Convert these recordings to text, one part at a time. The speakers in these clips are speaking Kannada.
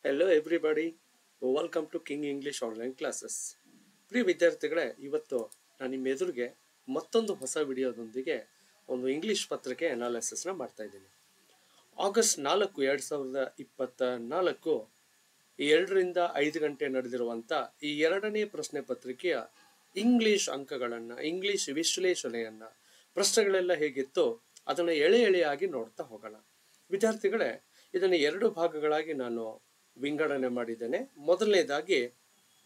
Hello everybody, welcome to King English Online Classes. ಪ್ರಿಯ ವಿದ್ಯಾರ್ಥಿಗಳೇ, ಇವತ್ತು ನಾನು ನಿಮ್ಮ ಎದುರಿಗೆ ಮತ್ತೊಂದು ಹೊಸ ವಿಡಿಯೋದೊಂದಿಗೆ ಒಂದು ಇಂಗ್ಲಿಷ್ ಪತ್ರಿಕೆ ಅನಾಲಿಸಿಸ್ನ ಮಾಡ್ತಾ ಇದ್ದೀನಿ. ಆಗಸ್ಟ್ 4, 2024 2ರಿಂದ 5 ಗಂಟೆ ನಡೆದಿರುವಂಥ ಈ ಎರಡನೇ ಪ್ರಶ್ನೆ ಪತ್ರಿಕೆಯ ಇಂಗ್ಲಿಷ್ ಅಂಕಗಳನ್ನು, ಇಂಗ್ಲಿಷ್ ವಿಶ್ಲೇಷಣೆಯನ್ನು, ಪ್ರಶ್ನೆಗಳೆಲ್ಲ ಹೇಗಿತ್ತು ಅದನ್ನು ಎಳೆಯಾಗಿ ನೋಡ್ತಾ ಹೋಗೋಣ. ವಿದ್ಯಾರ್ಥಿಗಳೇ, ಇದನ್ನು 2 ಭಾಗಗಳಾಗಿ ನಾನು ವಿಂಗಡಣೆ ಮಾಡಿದ್ದೇನೆ. ಮೊದಲನೇದಾಗಿ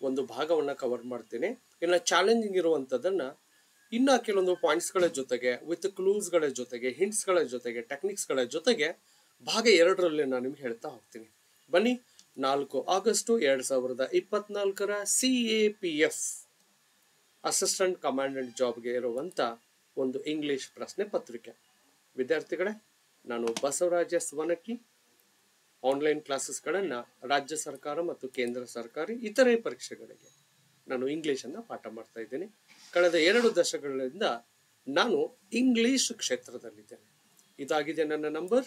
ಒಂದು ಭಾಗವನ್ನು ಕವರ್ ಮಾಡ್ತೀನಿ. ಇನ್ನು ಚಾಲೆಂಜಿಂಗ್ ಇರುವಂಥದ್ದನ್ನು ಇನ್ನು ಕೆಲವೊಂದು ಪಾಯಿಂಟ್ಸ್ಗಳ ಜೊತೆಗೆ, ವಿತ್ ಕ್ಲೂಸ್ಗಳ ಜೊತೆಗೆ, ಹಿಂಟ್ಸ್ಗಳ ಜೊತೆಗೆ, ಟೆಕ್ನಿಕ್ಸ್ಗಳ ಜೊತೆಗೆ ಭಾಗ 2ರಲ್ಲಿ ನಾನು ನಿಮ್ಗೆ ಹೇಳ್ತಾ ಹೋಗ್ತೀನಿ. ಬನ್ನಿ, 4 ಆಗಸ್ಟ್ 2024 CAPF ಅಸಿಸ್ಟೆಂಟ್ ಕಮಾಂಡೆಂಟ್ ಜಾಬ್ಗೆ ಇರುವಂಥ ಒಂದು ಇಂಗ್ಲಿಷ್ ಪ್ರಶ್ನೆ ಪತ್ರಿಕೆ. ವಿದ್ಯಾರ್ಥಿಗಳೇ, ನಾನು ಬಸವರಾಜ ಸ್ವನಕ್ಕಿ ಆನ್ಲೈನ್ ಕ್ಲಾಸಸ್ಗಳನ್ನು ರಾಜ್ಯ ಸರ್ಕಾರ ಮತ್ತು ಕೇಂದ್ರ ಸರ್ಕಾರಿ ಇತರೆ ಪರೀಕ್ಷೆಗಳಿಗೆ ನಾನು ಇಂಗ್ಲೀಷನ್ನು ಪಾಠ ಮಾಡ್ತಾ ಇದ್ದೇನೆ. ಕಳೆದ 2 ದಶಕಗಳಿಂದ ನಾನು ಇಂಗ್ಲಿಷ್ ಕ್ಷೇತ್ರದಲ್ಲಿದ್ದೇನೆ. ಇದಾಗಿದೆ ನನ್ನ ನಂಬರ್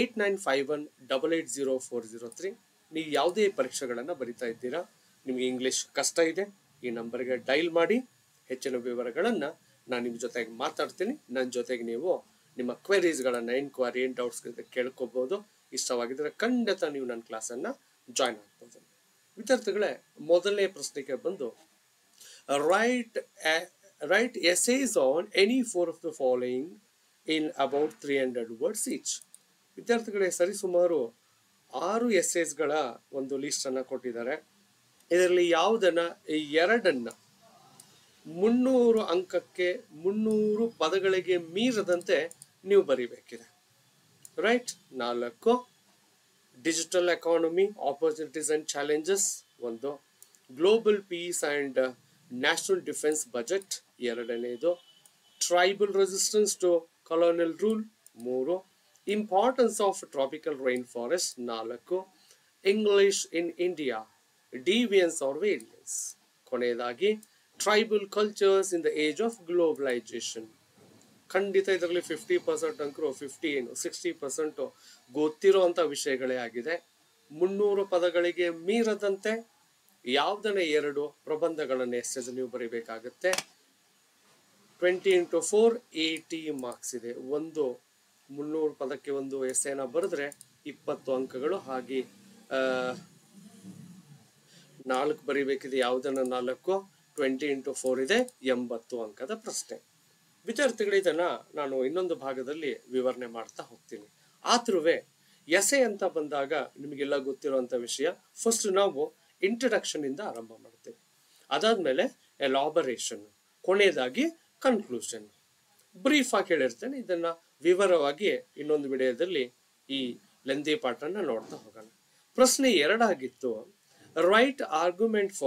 8951880403. ನೀವು ಯಾವುದೇ ಪರೀಕ್ಷೆಗಳನ್ನು ಬರಿತಾ ಇದ್ದೀರಾ, ನಿಮಗೆ ಇಂಗ್ಲಿಷ್ ಕಷ್ಟ ಇದೆ, ಈ ನಂಬರ್ಗೆ ಡೈಲ್ ಮಾಡಿ. ಹೆಚ್ಚಿನ ವಿವರಗಳನ್ನು ನಾನು ನಿಮ್ಮ ಜೊತೆಗೆ ಮಾತಾಡ್ತೀನಿ. ನನ್ನ ಜೊತೆಗೆ ನೀವು ನಿಮ್ಮ ಕ್ವೆರೀಸ್ಗಳನ್ನು, ಎನ್ಕ್ವೈರಿ, ಏನು ಡೌಟ್ಸ್ ಕೇಳ್ಕೋಬಹುದು. ಇಷ್ಟವಾಗಿದ್ದರೆ ಖಂಡಿತ ನೀವು ನನ್ನ ಕ್ಲಾಸನ್ನು ಜಾಯ್ನ್ ಆಗ್ಬೋದು. ವಿದ್ಯಾರ್ಥಿಗಳೇ, ಮೊದಲನೇ ಪ್ರಶ್ನೆಗೆ ಬಂದು right essays on any 4 of the following in about 300 words each. ವಿದ್ಯಾರ್ಥಿಗಳೇ, ಸರಿಸುಮಾರು 6 ಎಸೇಸ್ಗಳ ಒಂದು ಲಿಸ್ಟನ್ನು ಕೊಟ್ಟಿದ್ದಾರೆ. ಇದರಲ್ಲಿ ಯಾವುದನ್ನು, 2ನ್ನು 300 ಅಂಕಕ್ಕೆ 300 ಪದಗಳಿಗೆ ಮೀರದಂತೆ ನೀವು ಬರೀಬೇಕಿದೆ. Right. 4 digital economy, opportunities and challenges 1, global peace and national defence budget 2ನೇದು, tribal resistance to colonial rule 3, importance of tropical rain forest 4, English in India, deviance or variance. ಕೊನೆಯದಾಗಿ tribal cultures in the age of globalisation. ಖಂಡಿತ ಇದರಲ್ಲಿ 50% ಅಂಕರು 60% ಗೊತ್ತಿರುವಂಥ ವಿಷಯಗಳೇ ಆಗಿದೆ. 300 ಪದಗಳಿಗೆ ಮೀರದಂತೆ ಯಾವುದನ್ನ 2 ಪ್ರಬಂಧಗಳನ್ನು ಎಸ್ಸೆಸ್ ನೀವು ಬರೀಬೇಕಾಗತ್ತೆ. 20 × 4 80 ಮಾರ್ಕ್ಸ್ ಇದೆ. 300 ಪದಕ್ಕೆ ಒಂದು ಎಸ್ಸೆನ ಬರೆದ್ರೆ 20 ಅಂಕಗಳು. ಹಾಗೆ 4 ಬರೀಬೇಕಿದೆ. ಯಾವುದನ್ನ 4, 20 × 4 ಇದೆ, 80 ಅಂಕದ ಪ್ರಶ್ನೆ. ವಿದ್ಯಾರ್ಥಿಗಳು, ಇದನ್ನ ನಾನು ಇನ್ನೊಂದು ಭಾಗದಲ್ಲಿ ವಿವರಣೆ ಮಾಡ್ತಾ ಹೋಗ್ತೀನಿ. ಆದ್ರೂ ಎಸೆ ಅಂತ ಬಂದಾಗ ನಿಮಗೆಲ್ಲ ಗೊತ್ತಿರುವಂತ ವಿಷಯ. ಫಸ್ಟ್ ನಾವು ಇಂಟ್ರಡಕ್ಷನ್ ಇಂದ ಆರಂಭ ಮಾಡ್ತೇವೆ, ಅದಾದ್ಮೇಲೆ ಎಲಾಬರೇಷನ್, ಕೊನೆಯದಾಗಿ ಕನ್ಕ್ಲೂಷನ್. ಬ್ರೀಫ್ ಆಗಿ ಹೇಳಿರ್ತೇನೆ, ಇದನ್ನ ವಿವರವಾಗಿ ಇನ್ನೊಂದು ವಿಡಿಯೋದಲ್ಲಿ ಈ ಲೆಂದಿ ಪಾಠನ ನೋಡ್ತಾ ಹೋಗೋಣ. ಪ್ರಶ್ನೆ 2 ಆಗಿತ್ತು, right arguments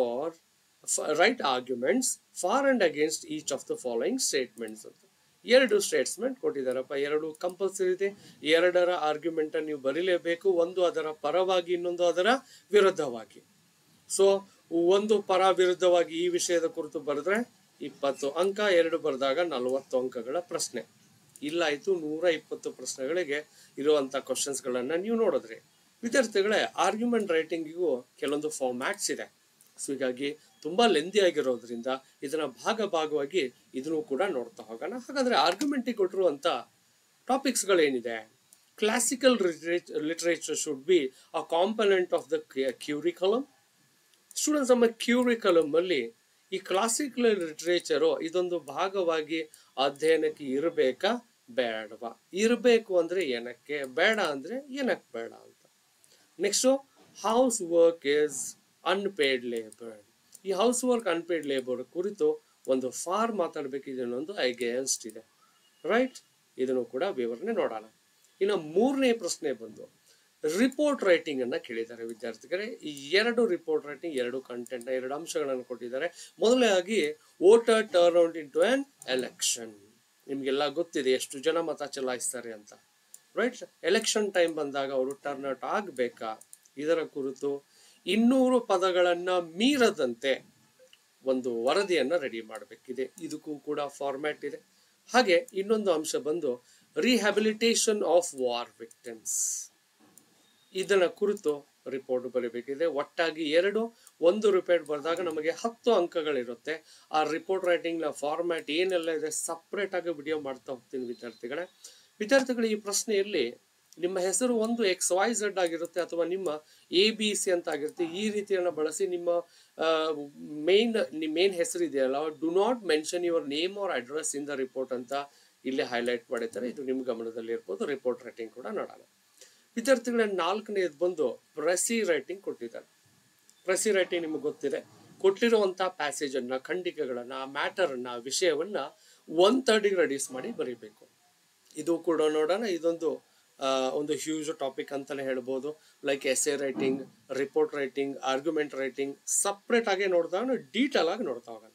for and against each of the following statements ಅಂತ 2 ಸ್ಟೇಟ್ಮೆಂಟ್ ಕೊಟ್ಟಿದ್ದಾರಪ್ಪ. 2 ಕಂಪಲ್ಸರಿ ಇದೆ. 2ರ ಆರ್ಗ್ಯುಮೆಂಟ್ ನೀವು ಬರೀಲೇಬೇಕು. ಒಂದು ಅದರ ಪರವಾಗಿ, ಇನ್ನೊಂದು ಅದರ ವಿರುದ್ಧವಾಗಿ. ಸೊ ಒಂದು ಪರ ವಿರುದ್ಧವಾಗಿ ಈ ವಿಷಯದ ಕುರಿತು ಬರೆದ್ರೆ 20 ಅಂಕ, 2 ಬರೆದಾಗ 40 ಅಂಕಗಳ ಪ್ರಶ್ನೆ. ಇಲ್ಲಾಯ್ತು, 120 ಪ್ರಶ್ನೆಗಳಿಗೆ ಇರುವಂತ ಕ್ವಶನ್ಸ್ಗಳನ್ನ ನೀವು ನೋಡಿದ್ರಿ. ವಿದ್ಯಾರ್ಥಿಗಳೇ, ಆರ್ಗ್ಯುಮೆಂಟ್ ರೈಟಿಂಗಿಗೂ ಕೆಲವೊಂದು ಫಾರ್ಮ್ಯಾಟ್ಸ್ ಇದೆ. ಸೊ ಹೀಗಾಗಿ ತುಂಬಾ ಲೆಂದಿ ಆಗಿರೋದ್ರಿಂದ ಇದನ್ನ ಭಾಗವಾಗಿ ಇದನ್ನು ಕೂಡ ನೋಡ್ತಾ ಹೋಗೋಣ. ಹಾಗಾದ್ರೆ ಆರ್ಗ್ಯುಮೆಂಟಿಗೆ ಕೊಟ್ಟಿರುವಂತ ಟಾಪಿಕ್ಸ್ಗಳೇನಿದೆ, classical literature should be a component of the curriculum. Students, ನಮ್ಮ ಕ್ಯೂರಿಕಲಮ್ ಅಲ್ಲಿ ಈ ಕ್ಲಾಸಿಕಲ್ ಲಿಟರೇಚರು ಇದೊಂದು ಭಾಗವಾಗಿ ಅಧ್ಯಯನಕ್ಕೆ ಇರಬೇಕಾ ಬೇಡವಾ? ಇರಬೇಕು ಅಂದ್ರೆ ಏನಕ್ಕೆ, ಬೇಡ ಅಂದ್ರೆ ಏನಕ್ಕೆ ಬೇಡ ಅಂತ. Next, house work is unpaid labour. ಈ ಹೌಸ್ ವರ್ಕ್ ಅನ್ಪೇಯ್ಡ್ ಲೇಬರ್ ಕುರಿತು ಒಂದು ಫಾರ್ ಮಾತಾಡಬೇಕಿದೆ, ಇನ್ನೊಂದು ಅಗೇನ್ಸ್ಟ್ ಇದೆ. ರೈಟ್. ಇದನ್ನು ಕೂಡ ವಿವರಣೆ ನೋಡೋಣ. ಇನ್ನು 3ನೇ ಪ್ರಶ್ನೆ ಬಂದು ರಿಪೋರ್ಟ್ ರೈಟಿಂಗ್ ಅನ್ನ ಕೇಳಿದ್ದಾರೆ ವಿದ್ಯಾರ್ಥಿಗಳೇ. ಈ 2 ರಿಪೋರ್ಟ್ ರೈಟಿಂಗ್, 2 ಕಂಟೆಂಟ್, 2 ಅಂಶಗಳನ್ನು ಕೊಟ್ಟಿದ್ದಾರೆ. ಮೊದಲನೇದಾಗಿ voter turn out into on election. ನಿಮ್ಗೆಲ್ಲ ಗೊತ್ತಿದೆ ಎಷ್ಟು ಜನ ಮತ ಚಲಾಯಿಸ್ತಾರೆ ಅಂತ. ರೈಟ್. ಎಲೆಕ್ಷನ್ ಟೈಮ್ ಬಂದಾಗ ಅವರು ಟರ್ನ್ ಔಟ್ ಆಗಬೇಕಾ, ಇದರ ಕುರಿತು 200 ಪದಗಳನ್ನ ಮೀರದಂತೆ ಒಂದು ವರದಿಯನ್ನ ರೆಡಿ ಮಾಡಬೇಕಿದೆ. ಇದಕ್ಕೂ ಕೂಡ ಫಾರ್ಮ್ಯಾಟ್ ಇದೆ. ಹಾಗೆ ಇನ್ನೊಂದು ಅಂಶ ಬಂದು ರಿಹ್ಯಾಬಿಲಿಟೇಷನ್ ಆಫ್ ವಾರ್ ವಿಕ್ಟಿಮ್ಸ್. ಇದನ್ನ ಕುರಿತು ರಿಪೋರ್ಟ್ ಬರೀಬೇಕಿದೆ. ಒಟ್ಟಾಗಿ 1 ರಿಪೋರ್ಟ್ ಬರೆದಾಗ ನಮಗೆ 10 ಅಂಕಗಳಿರುತ್ತೆ. ಆ ರಿಪೋರ್ಟ್ ರೈಟಿಂಗ್ ನ ಫಾರ್ಮ್ಯಾಟ್ ಏನೆಲ್ಲ ಇದೆ ಸಪ್ರೇಟ್ ಆಗಿ ವಿಡಿಯೋ ಮಾಡ್ತಾ ಹೋಗ್ತೀನಿ ವಿದ್ಯಾರ್ಥಿಗಳು. ಈ ಪ್ರಶ್ನೆಯಲ್ಲಿ ನಿಮ್ಮ ಹೆಸರು ಒಂದು XYZ ಆಗಿರುತ್ತೆ ಅಥವಾ ನಿಮ್ಮ ABC ಅಂತ ಆಗಿರುತ್ತೆ. ಈ ರೀತಿಯನ್ನ ಬಳಸಿ ನಿಮ್ಮ ಮೇನ್ ಹೆಸರು ಇದೆಯಲ್ಲ, do not mention your name or address in the report ಅಂತ ಇಲ್ಲಿ ಹೈಲೈಟ್ ಮಾಡಿದ್ದಾರೆ. ಇದು ನಿಮ್ಮ ಗಮನದಲ್ಲಿ ಇರ್ಬೋದು. ರಿಪೋರ್ಟ್ ರೈಟಿಂಗ್ ಕೂಡ ನೋಡೋಣ ವಿದ್ಯಾರ್ಥಿಗಳ. 4ನೇದು ಬಂದು ಪ್ರೆಸಿ ರೈಟಿಂಗ್ ಕೊಟ್ಟಿದ್ದಾರೆ. ಪ್ರೆಸಿ ರೈಟಿಂಗ್ ನಿಮಗೆ ಗೊತ್ತಿದೆ, ಕೊಟ್ಟಿರುವಂತಹ ಪ್ಯಾಸೇಜ್ ಅನ್ನ, ಖಂಡಿಕೆಗಳನ್ನ, ಮ್ಯಾಟರ್ ಅನ್ನ, ವಿಷಯವನ್ನ 1/3 ರೆಡ್ಯೂಸ್ ಮಾಡಿ ಬರೀಬೇಕು. ಇದು ಕೂಡ ನೋಡೋಣ. ಇದೊಂದು ಹ್ಯೂಜ್ ಟಾಪಿಕ್ ಅಂತಾನೆ ಹೇಳ್ಬೋದು. Like essay writing, report writing, argument writing separate ಆಗಿ ನೋಡಿದಾಗ ಡೀಟೇಲ್ ಆಗಿ ನೋಡ್ತಾ ಹೋಗೋಣ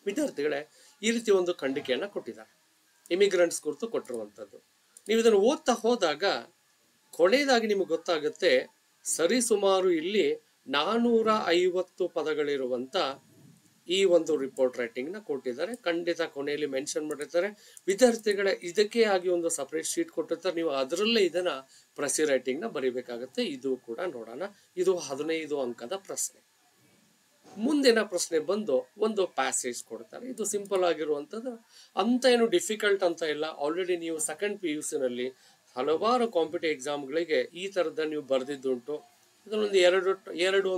ವಿದ್ಯಾರ್ಥಿಗಳೇ. ಈ ರೀತಿ ಒಂದು ಖಂಡಿಕೆಯನ್ನ ಕೊಟ್ಟಿದ್ದಾರೆ, ಇಮಿಗ್ರೆಂಟ್ಸ್ ಕುರಿತು ಕೊಟ್ಟಿರುವಂತದ್ದು. ನೀವು ಇದನ್ನು ಓದ್ತಾ ಹೋದಾಗ ಕೊನೆಯದಾಗಿ ನಿಮಗೆ ಗೊತ್ತಾಗುತ್ತೆ, ಸರಿಸುಮಾರು ಇಲ್ಲಿ 450 ಪದಗಳಿರುವಂತ ಈ ಒಂದು ರಿಪೋರ್ಟ್ ರೈಟಿಂಗ್ ನ ಕೊಟ್ಟಿದ್ದಾರೆ. ಖಂಡಿತ ಕೊನೆಯಲ್ಲಿ ಮೆನ್ಷನ್ ಮಾಡಿರ್ತಾರೆ ವಿದ್ಯಾರ್ಥಿಗಳ. ಇದಕ್ಕೆ ಆಗಿ ಒಂದು ಸಪರೇಟ್ ಶೀಟ್ ಕೊಟ್ಟಿರ್ತಾರೆ. ನೀವು ಅದರಲ್ಲೇ ಇದನ್ನ ಪ್ರೆಸಿ ರೈಟಿಂಗ್ ನ ಬರೀಬೇಕಾಗತ್ತೆ. ಇದು ಕೂಡ ನೋಡೋಣ. ಇದು 15 ಅಂಕದ ಪ್ರಶ್ನೆ. ಮುಂದಿನ ಪ್ರಶ್ನೆ ಬಂದು ಒಂದು ಪ್ಯಾಸೇಜ್ ಕೊಡ್ತಾರೆ. ಇದು ಸಿಂಪಲ್ ಆಗಿರುವಂತದ್ದು, ಅಂತ ಏನು ಡಿಫಿಕಲ್ಟ್ ಅಂತ ಇಲ್ಲ. ಆಲ್ರೆಡಿ ನೀವು ಸೆಕೆಂಡ್ PUC ನಲ್ಲಿ ಹಲವಾರು ಕಾಂಪಿಟೇಟಿವ್ ಎಕ್ಸಾಮ್ಗಳಿಗೆ ಈ ತರದ ನೀವು ಬರೆದಿದ್ದುಂಟು. ಇದರೊಂದು ಎರಡು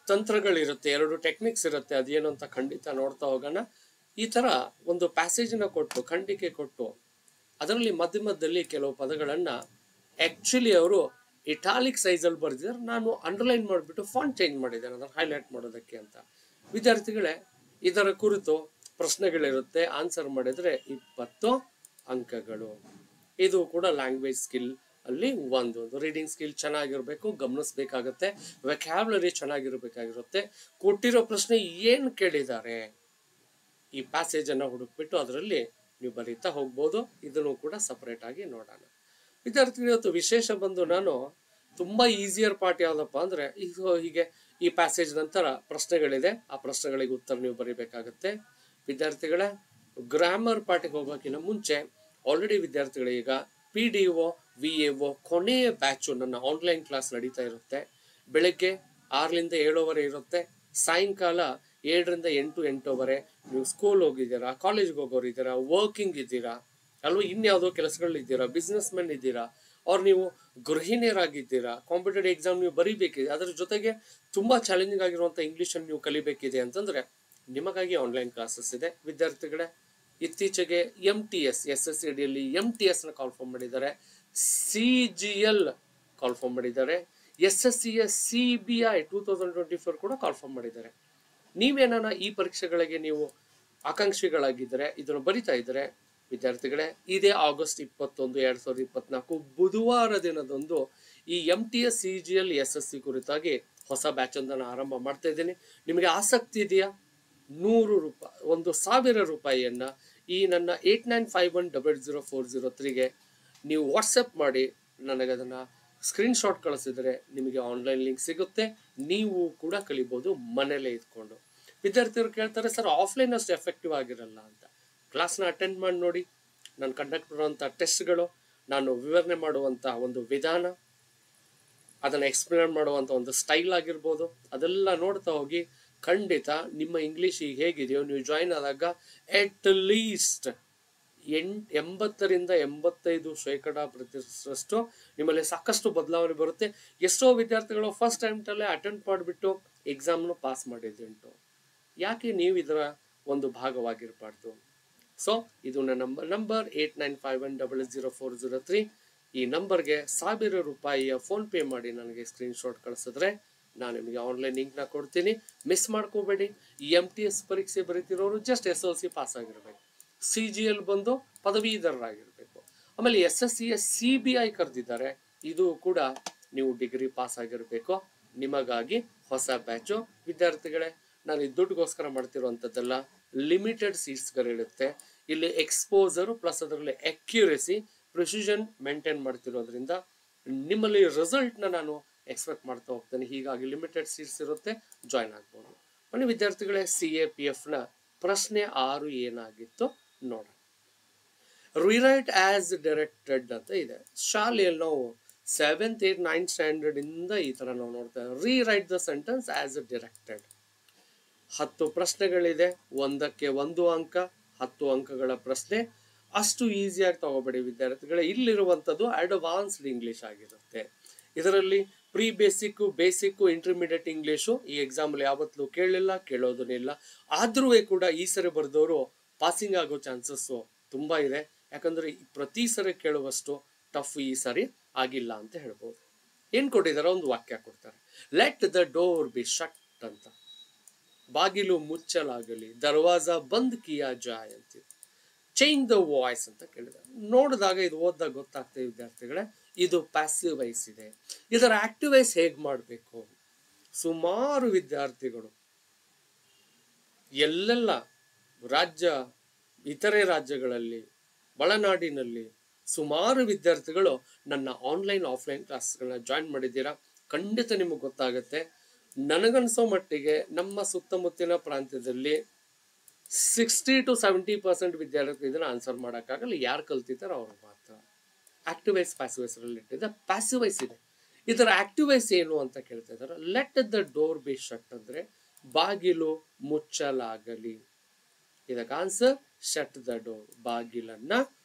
ತಂತ್ರಗಳಿರುತ್ತೆ, 2 ಟೆಕ್ನಿಕ್ಸ್ ಇರುತ್ತೆ. ಅದೇನು ಅಂತ ಖಂಡಿತ ನೋಡ್ತಾ ಹೋಗೋಣ. ಈ ತರ ಒಂದು ಪ್ಯಾಸೇಜ್ ನ ಕೊಟ್ಟು, ಖಂಡಿಕೆ ಕೊಟ್ಟು, ಅದರಲ್ಲಿ ಮಧ್ಯದಲ್ಲಿ ಕೆಲವು ಪದಗಳನ್ನ ಆಕ್ಚುಲಿ ಅವರು ಇಟಾಲಿಕ್ ಸೈಜ್ ಅಲ್ಲಿ ಬರೆದಿದ್ದಾರೆ. ನಾನು ಅಂಡರ್ಲೈನ್ ಮಾಡಿಬಿಟ್ಟು ಫಾಂಟ್ ಚೇಂಜ್ ಮಾಡಿದ್ದೇನೆ ಅದನ್ನು ಹೈಲೈಟ್ ಮಾಡೋದಕ್ಕೆ ಅಂತ. ವಿದ್ಯಾರ್ಥಿಗಳೇ, ಇದರ ಕುರಿತು ಪ್ರಶ್ನೆಗಳಿರುತ್ತೆ. ಆನ್ಸರ್ ಮಾಡಿದ್ರೆ 20 ಅಂಕಗಳು. ಇದು ಕೂಡ ಲ್ಯಾಂಗ್ವೇಜ್ ಸ್ಕಿಲ್ ಅಲ್ಲಿ ಒಂದು ರೀಡಿಂಗ್ ಸ್ಕಿಲ್ ಚೆನ್ನಾಗಿರ್ಬೇಕು, ಗಮನಿಸಬೇಕಾಗತ್ತೆ. ವ್ಯಾಕ್ಯಾಬ್ಯುಲರಿ ಚೆನ್ನಾಗಿರ್ಬೇಕಾಗಿರುತ್ತೆ. ಕೊಟ್ಟಿರೋ ಪ್ರಶ್ನೆ ಏನ್ ಕೇಳಿದ್ದಾರೆ ಈ ಪ್ಯಾಸೇಜ್ ಅನ್ನ ಹುಡುಕ್ಬಿಟ್ಟು ಅದರಲ್ಲಿ ನೀವು ಬರೀತಾ ಹೋಗ್ಬೋದು. ಇದನ್ನು ಕೂಡ ಸಪರೇಟ್ ಆಗಿ ನೋಡೋಣ ವಿದ್ಯಾರ್ಥಿಗಳು. ಇವತ್ತು ವಿಶೇಷ ಬಂದು ನಾನು ತುಂಬಾ ಈಸಿಯರ್ ಪಾರ್ಟ್ ಯಾವ್ದಪ್ಪ ಅಂದ್ರೆ, ಹೀಗೆ ಈ ಪ್ಯಾಸೇಜ್ ನಂತರ ಪ್ರಶ್ನೆಗಳಿದೆ, ಆ ಪ್ರಶ್ನೆಗಳಿಗೆ ಉತ್ತರ ನೀವು ಬರೀಬೇಕಾಗತ್ತೆ ವಿದ್ಯಾರ್ಥಿಗಳೇ. ಗ್ರಾಮರ್ ಪಾರ್ಟಿಗೆ ಹೋಗೋಕ್ಕಿಂತ ಮುಂಚೆ ಆಲ್ರೆಡಿ ವಿದ್ಯಾರ್ಥಿಗಳು ಈಗ PDO VAO ಕೊನೆಯ ಬ್ಯಾಚು ನನ್ನ ಆನ್ಲೈನ್ ಕ್ಲಾಸ್ ನಡೀತಾ ಇರುತ್ತೆ. ಬೆಳಗ್ಗೆ 6ರಿಂದ 7 ಇರುತ್ತೆ. ಸಾಯಂಕಾಲ 7ರಿಂದ 8, 8 ನೀವು ಸ್ಕೂಲ್ ಹೋಗಿದ್ದೀರಾ, ಕಾಲೇಜ್ಗೆ ಹೋಗೋರು ಇದ್ದೀರಾ, ವರ್ಕಿಂಗ್ ಇದ್ದೀರಾ ಅಲ್ವಾ, ಇನ್ಯಾವುದೋ ಕೆಲಸಗಳಿದ್ದೀರಾ, ಬಿಸ್ನೆಸ್ ಮೆನ್ ಇದ್ದೀರಾ, ಅವ್ರು ನೀವು ಗೃಹಿಣಿಯರಾಗಿದ್ದೀರಾ, ಕಾಂಪಿಟೇಟಿವ್ ಎಕ್ಸಾಮ್ ನೀವು ಬರೀಬೇಕಿದೆ, ಅದರ ಜೊತೆಗೆ ತುಂಬಾ ಚಾಲೆಂಜಿಂಗ್ ಆಗಿರುವಂತ ಇಂಗ್ಲಿಷ್ ಅನ್ನು ನೀವು ಕಲಿಬೇಕಿದೆ ಅಂತಂದ್ರೆ ನಿಮಗಾಗಿ ಆನ್ಲೈನ್ ಕ್ಲಾಸಸ್ ಇದೆ ವಿದ್ಯಾರ್ಥಿಗಳೇ. ಇತ್ತೀಚೆಗೆ MTS SSCD ಯಲ್ಲಿ MTS ನ ಕಾಲ್ಫಾರ್ಮ್ ಮಾಡಿದ್ದಾರೆ, CGL ಕಾಲ್ಫಾರ್ಮ್ ಮಾಡಿದ್ದಾರೆ, SSCS CBI 2024 ಕೂಡ ಕಾಲ್ಫಾರ್ಮ್ ಮಾಡಿದ್ದಾರೆ. ನೀವೇನಾನ ಈ ಪರೀಕ್ಷೆಗಳಿಗೆ ನೀವು ಆಕಾಂಕ್ಷಿಗಳಾಗಿದ್ದರೆ, ಇದನ್ನು ಬರಿತಾ ಇದ್ರೆ ವಿದ್ಯಾರ್ಥಿಗಳೇ, ಇದೇ ಆಗಸ್ಟ್ 21, 2024 ಬುಧವಾರ ದಿನದಂದು ಈ MTS CGL SSC ಕುರಿತಾಗಿ ಹೊಸ ಬ್ಯಾಚ್ ಅನ್ನು ಆರಂಭ ಮಾಡ್ತಾ ಇದ್ದೀನಿ. ನಿಮಗೆ ಆಸಕ್ತಿ ಇದೆಯಾ? 100 ರೂಪಾಯಿ, 1000 ರೂಪಾಯಿಯನ್ನ ಈ ನನ್ನ 8951000403ಗೆ ನೀವು ವಾಟ್ಸಪ್ ಮಾಡಿ ನನಗೆ ಅದನ್ನ ಸ್ಕ್ರೀನ್ ಶಾಟ್ ಕಳಿಸಿದ್ರೆ ನಿಮಗೆ ಆನ್ಲೈನ್ ಲಿಂಕ್ ಸಿಗುತ್ತೆ. ನೀವು ಕೂಡ ಕಲಿಬಹುದು ಮನೇಲೆ ಇದ್ಕೊಂಡು. ವಿದ್ಯಾರ್ಥಿಗಳು ಕೇಳ್ತಾರೆ, ಸರ್ ಆಫ್ಲೈನ್ ಅಷ್ಟು ಎಫೆಕ್ಟಿವ್ ಆಗಿರಲ್ಲ ಅಂತ. ಕ್ಲಾಸ್ನ ಅಟೆಂಡ್ ಮಾಡಿ ನೋಡಿ. ನಾನು ಕಂಡಕ್ಟ್ ಮಾಡುವಂಥ ಟೆಸ್ಟ್ಗಳು, ನಾನು ವಿವರಣೆ ಮಾಡುವಂಥ ಒಂದು ವಿಧಾನ, ಅದನ್ನ ಎಕ್ಸ್ಪ್ಲೇನ್ ಮಾಡುವಂಥ ಒಂದು ಸ್ಟೈಲ್ ಆಗಿರ್ಬೋದು, ಅದೆಲ್ಲ ನೋಡ್ತಾ ಹೋಗಿ ಖಂಡಿತ ನಿಮ್ಮ ಇಂಗ್ಲಿಷ್ ಈಗ ಹೇಗಿದೆಯೋ ನೀವು ಜಾಯಿನ್ ಆದಾಗ ಅಟ್ ಲೀಸ್ಟ್ 80ರಿಂದ 85% ನಿಮ್ಮಲ್ಲಿ ಸಾಕಷ್ಟು ಬದಲಾವಣೆ ಬರುತ್ತೆ. ಎಷ್ಟೋ ವಿದ್ಯಾರ್ಥಿಗಳು ಫಸ್ಟ್ ಟೈಮ್ಟಲ್ಲೇ ಅಟೆಂಡ್ ಮಾಡಿಬಿಟ್ಟು ಎಕ್ಸಾಮ್ನು ಪಾಸ್ ಮಾಡಿದ್ದುಂಟು. ಯಾಕೆ ನೀವು ಇದರ ಒಂದು ಭಾಗವಾಗಿರಬಾರ್ದು? ಸೊ ಇದು ನನ್ನ ನಂಬರ್ 8951000403. ಈ ನಂಬರ್ಗೆ 1000 ರೂಪಾಯಿಯ ಫೋನ್ ಪೇ ಮಾಡಿ ನನಗೆ ಸ್ಕ್ರೀನ್ ಶಾಟ್ ಕಳಿಸಿದ್ರೆ ನಾನು ನಿಮಗೆ ಆನ್ಲೈನ್ ಲಿಂಕ್ನ ಕೊಡ್ತೀನಿ. ಮಿಸ್ ಮಾಡ್ಕೋಬೇಡಿ. ಈ MTS ಪರೀಕ್ಷೆ ಬರೀತಿರೋರು ಜಸ್ಟ್ SLC ಪಾಸ್ ಆಗಿರ್ಬೇಕು, CGL ಬಂದು ಪದವೀಧರರಾಗಿರ್ಬೇಕು. ಆಮೇಲೆ SSCS CBI ಕರೆದಿದ್ದಾರೆ, ಇದು ಕೂಡ ನೀವು ಡಿಗ್ರಿ ಪಾಸ್ ಆಗಿರ್ಬೇಕು. ನಿಮಗಾಗಿ ಹೊಸ ಬ್ಯಾಚು ವಿದ್ಯಾರ್ಥಿಗಳೇ. ನಾನು ಈ ದುಡ್ಡುಗೋಸ್ಕರ ಮಾಡ್ತಿರುವಂಥದ್ದೆಲ್ಲ ಲಿಮಿಟೆಡ್ ಸೀಟ್ಸ್ಗಳಿರುತ್ತೆ. ಇಲ್ಲಿ ಎಕ್ಸ್ಪೋಸರ್ ಪ್ಲಸ್ ಅದರಲ್ಲಿ ಅಕ್ಯುರೇಸಿ, ಪ್ರಿಸಿಷನ್ ಮೇಂಟೈನ್ ಮಾಡ್ತಿರೋದ್ರಿಂದ ನಿಮ್ಮಲ್ಲಿ ರಿಸಲ್ಟ್ನ ನಾನು ಎಕ್ಸ್ಪೆಕ್ಟ್ ಮಾಡ್ತಾ ಹೋಗ್ತೇನೆ. ಹೀಗಾಗಿ ಲಿಮಿಟೆಡ್ ಸೀಟ್ಸ್ ಇರುತ್ತೆ, ಜಾಯ್ನ್ ಆಗ್ಬೋದು. ಬನ್ನಿ ವಿದ್ಯಾರ್ಥಿಗಳೇ, CAPF ನ ಪ್ರಶ್ನೆ 6 ಏನಾಗಿತ್ತು ನೋಡೋಣ. ರಿರೈಟ್ ಆಸ್ ಡೈರೆಕ್ಟೆಡ್ ಅಂತ ಇದೆ. ಶಾಲೆಯಲ್ಲಿ ನಾವು 7th 8th 9th ಸ್ಟ್ಯಾಂಡರ್ಡ್ ಇಂದ ಈ ತರ ನಾವು ನೋಡ್ತೇವೆ. Rewrite the sentence as directed. 10 ಪ್ರಶ್ನೆಗಳಿದೆ, ಒಂದಕ್ಕೆ 1 ಅಂಕ, 10 ಅಂಕಗಳ ಪ್ರಶ್ನೆ. ಅಷ್ಟು ಈಸಿಯಾಗಿ ತಗೋಬೇಡಿ ವಿದ್ಯಾರ್ಥಿಗಳೇ. ಇಲ್ಲಿರುವಂಥದ್ದು ಅಡ್ವಾನ್ಸ್ಡ್ ಇಂಗ್ಲಿಷ್ ಆಗಿರುತ್ತೆ. ಇದರಲ್ಲಿ pre basic, basic, intermediate English ಈ ಎಕ್ಸಾಮ್ ಅಲ್ಲಿ ಯಾವತ್ತೂ ಕೇಳಲಿಲ್ಲ, ಕೇಳೋದನ್ನಿಲ್ಲ. ಆದ್ರೂ ಕೂಡ ಈ ಸರಿ ಬರೆದವರು ಪಾಸಿಂಗ್ ಆಗೋ ಚಾನ್ಸಸ್ ತುಂಬಾ ಇದೆ. ಯಾಕಂದ್ರೆ ಪ್ರತಿ ಸರಿ ಕೇಳುವಷ್ಟು ಟಫ್ ಈ ಸರಿ ಆಗಿಲ್ಲ ಅಂತ ಹೇಳ್ಬೋದು. ಏನ್ ಕೊಟ್ಟಿದ್ದಾರೆ, ಒಂದು ವಾಕ್ಯ ಕೊಡ್ತಾರೆ. Let the door B shut ಅಂತ, ಬಾಗಿಲು ಮುಚ್ಚಲಾಗಲಿ. ದರ್ವಾಜಾ ಬಂದ್ ಕಿಯಾ ಜಾಯ್ ಅಂತಿದೆ. ಚೇಂಜ್ ದ ವಾಯ್ಸ್ ಅಂತ ಕೇಳಿದ್ದಾರೆ. ನೋಡಿದಾಗ ಇದು ಓದಿದಾಗ ಗೊತ್ತಾಗ್ತದೆ ವಿದ್ಯಾರ್ಥಿಗಳೇ, ಇದು ಪ್ಯಾಸಿವ್ ವೈಸ್ ಇದೆ. ಇದರ ಆಕ್ಟಿವ್ ವೈಸ್ ಹೇಗ್ ಮಾಡಬೇಕು? ಸುಮಾರು ವಿದ್ಯಾರ್ಥಿಗಳು ಎಲ್ಲೆಲ್ಲ ಇತರೆ ರಾಜ್ಯಗಳಲ್ಲಿ, ಒಳನಾಡಿನಲ್ಲಿ ಸುಮಾರು ವಿದ್ಯಾರ್ಥಿಗಳು ನನ್ನ ಆನ್ಲೈನ್ ಆಫ್ಲೈನ್ ಕ್ಲಾಸ್ಗಳನ್ನ ಜಾಯಿನ್ ಮಾಡಿದ್ದೀರಾ. ಖಂಡಿತ ನಿಮಗೆ ಗೊತ್ತಾಗುತ್ತೆ. ನನಗನ್ಸೋ ಮಟ್ಟಿಗೆ ನಮ್ಮ ಸುತ್ತಮುತ್ತಲಿನ ಪ್ರಾಂತ್ಯದಲ್ಲಿ 60 to 70% ವಿದ್ಯಾರ್ಥಿ ಇದನ್ನ ಆನ್ಸರ್ ಮಾಡೋಕ್ಕಾಗಲ್ಲ. ಯಾರು ಕಲ್ತಿದ್ದಾರೆ ಅವ್ರು ಮಾತ್ರ. Active voice passive voice related. Passive voice ಇದೆ. ಇದರ ಆಕ್ಟಿವ್ ವೈಸ್ ಏನು ಅಂತ ಕೇಳ್ತಾ ಇದ್ದಾರೆ. Let the door B shut ಅಂದ್ರೆ ಬಾಗಿಲು ಮುಚ್ಚಲಾಗಲಿ. ಇದಕ್ಕೆ ಆನ್ಸರ್ ಶಟ್ ದ ಡೋರ್, ಬಾಗಿಲನ್ನ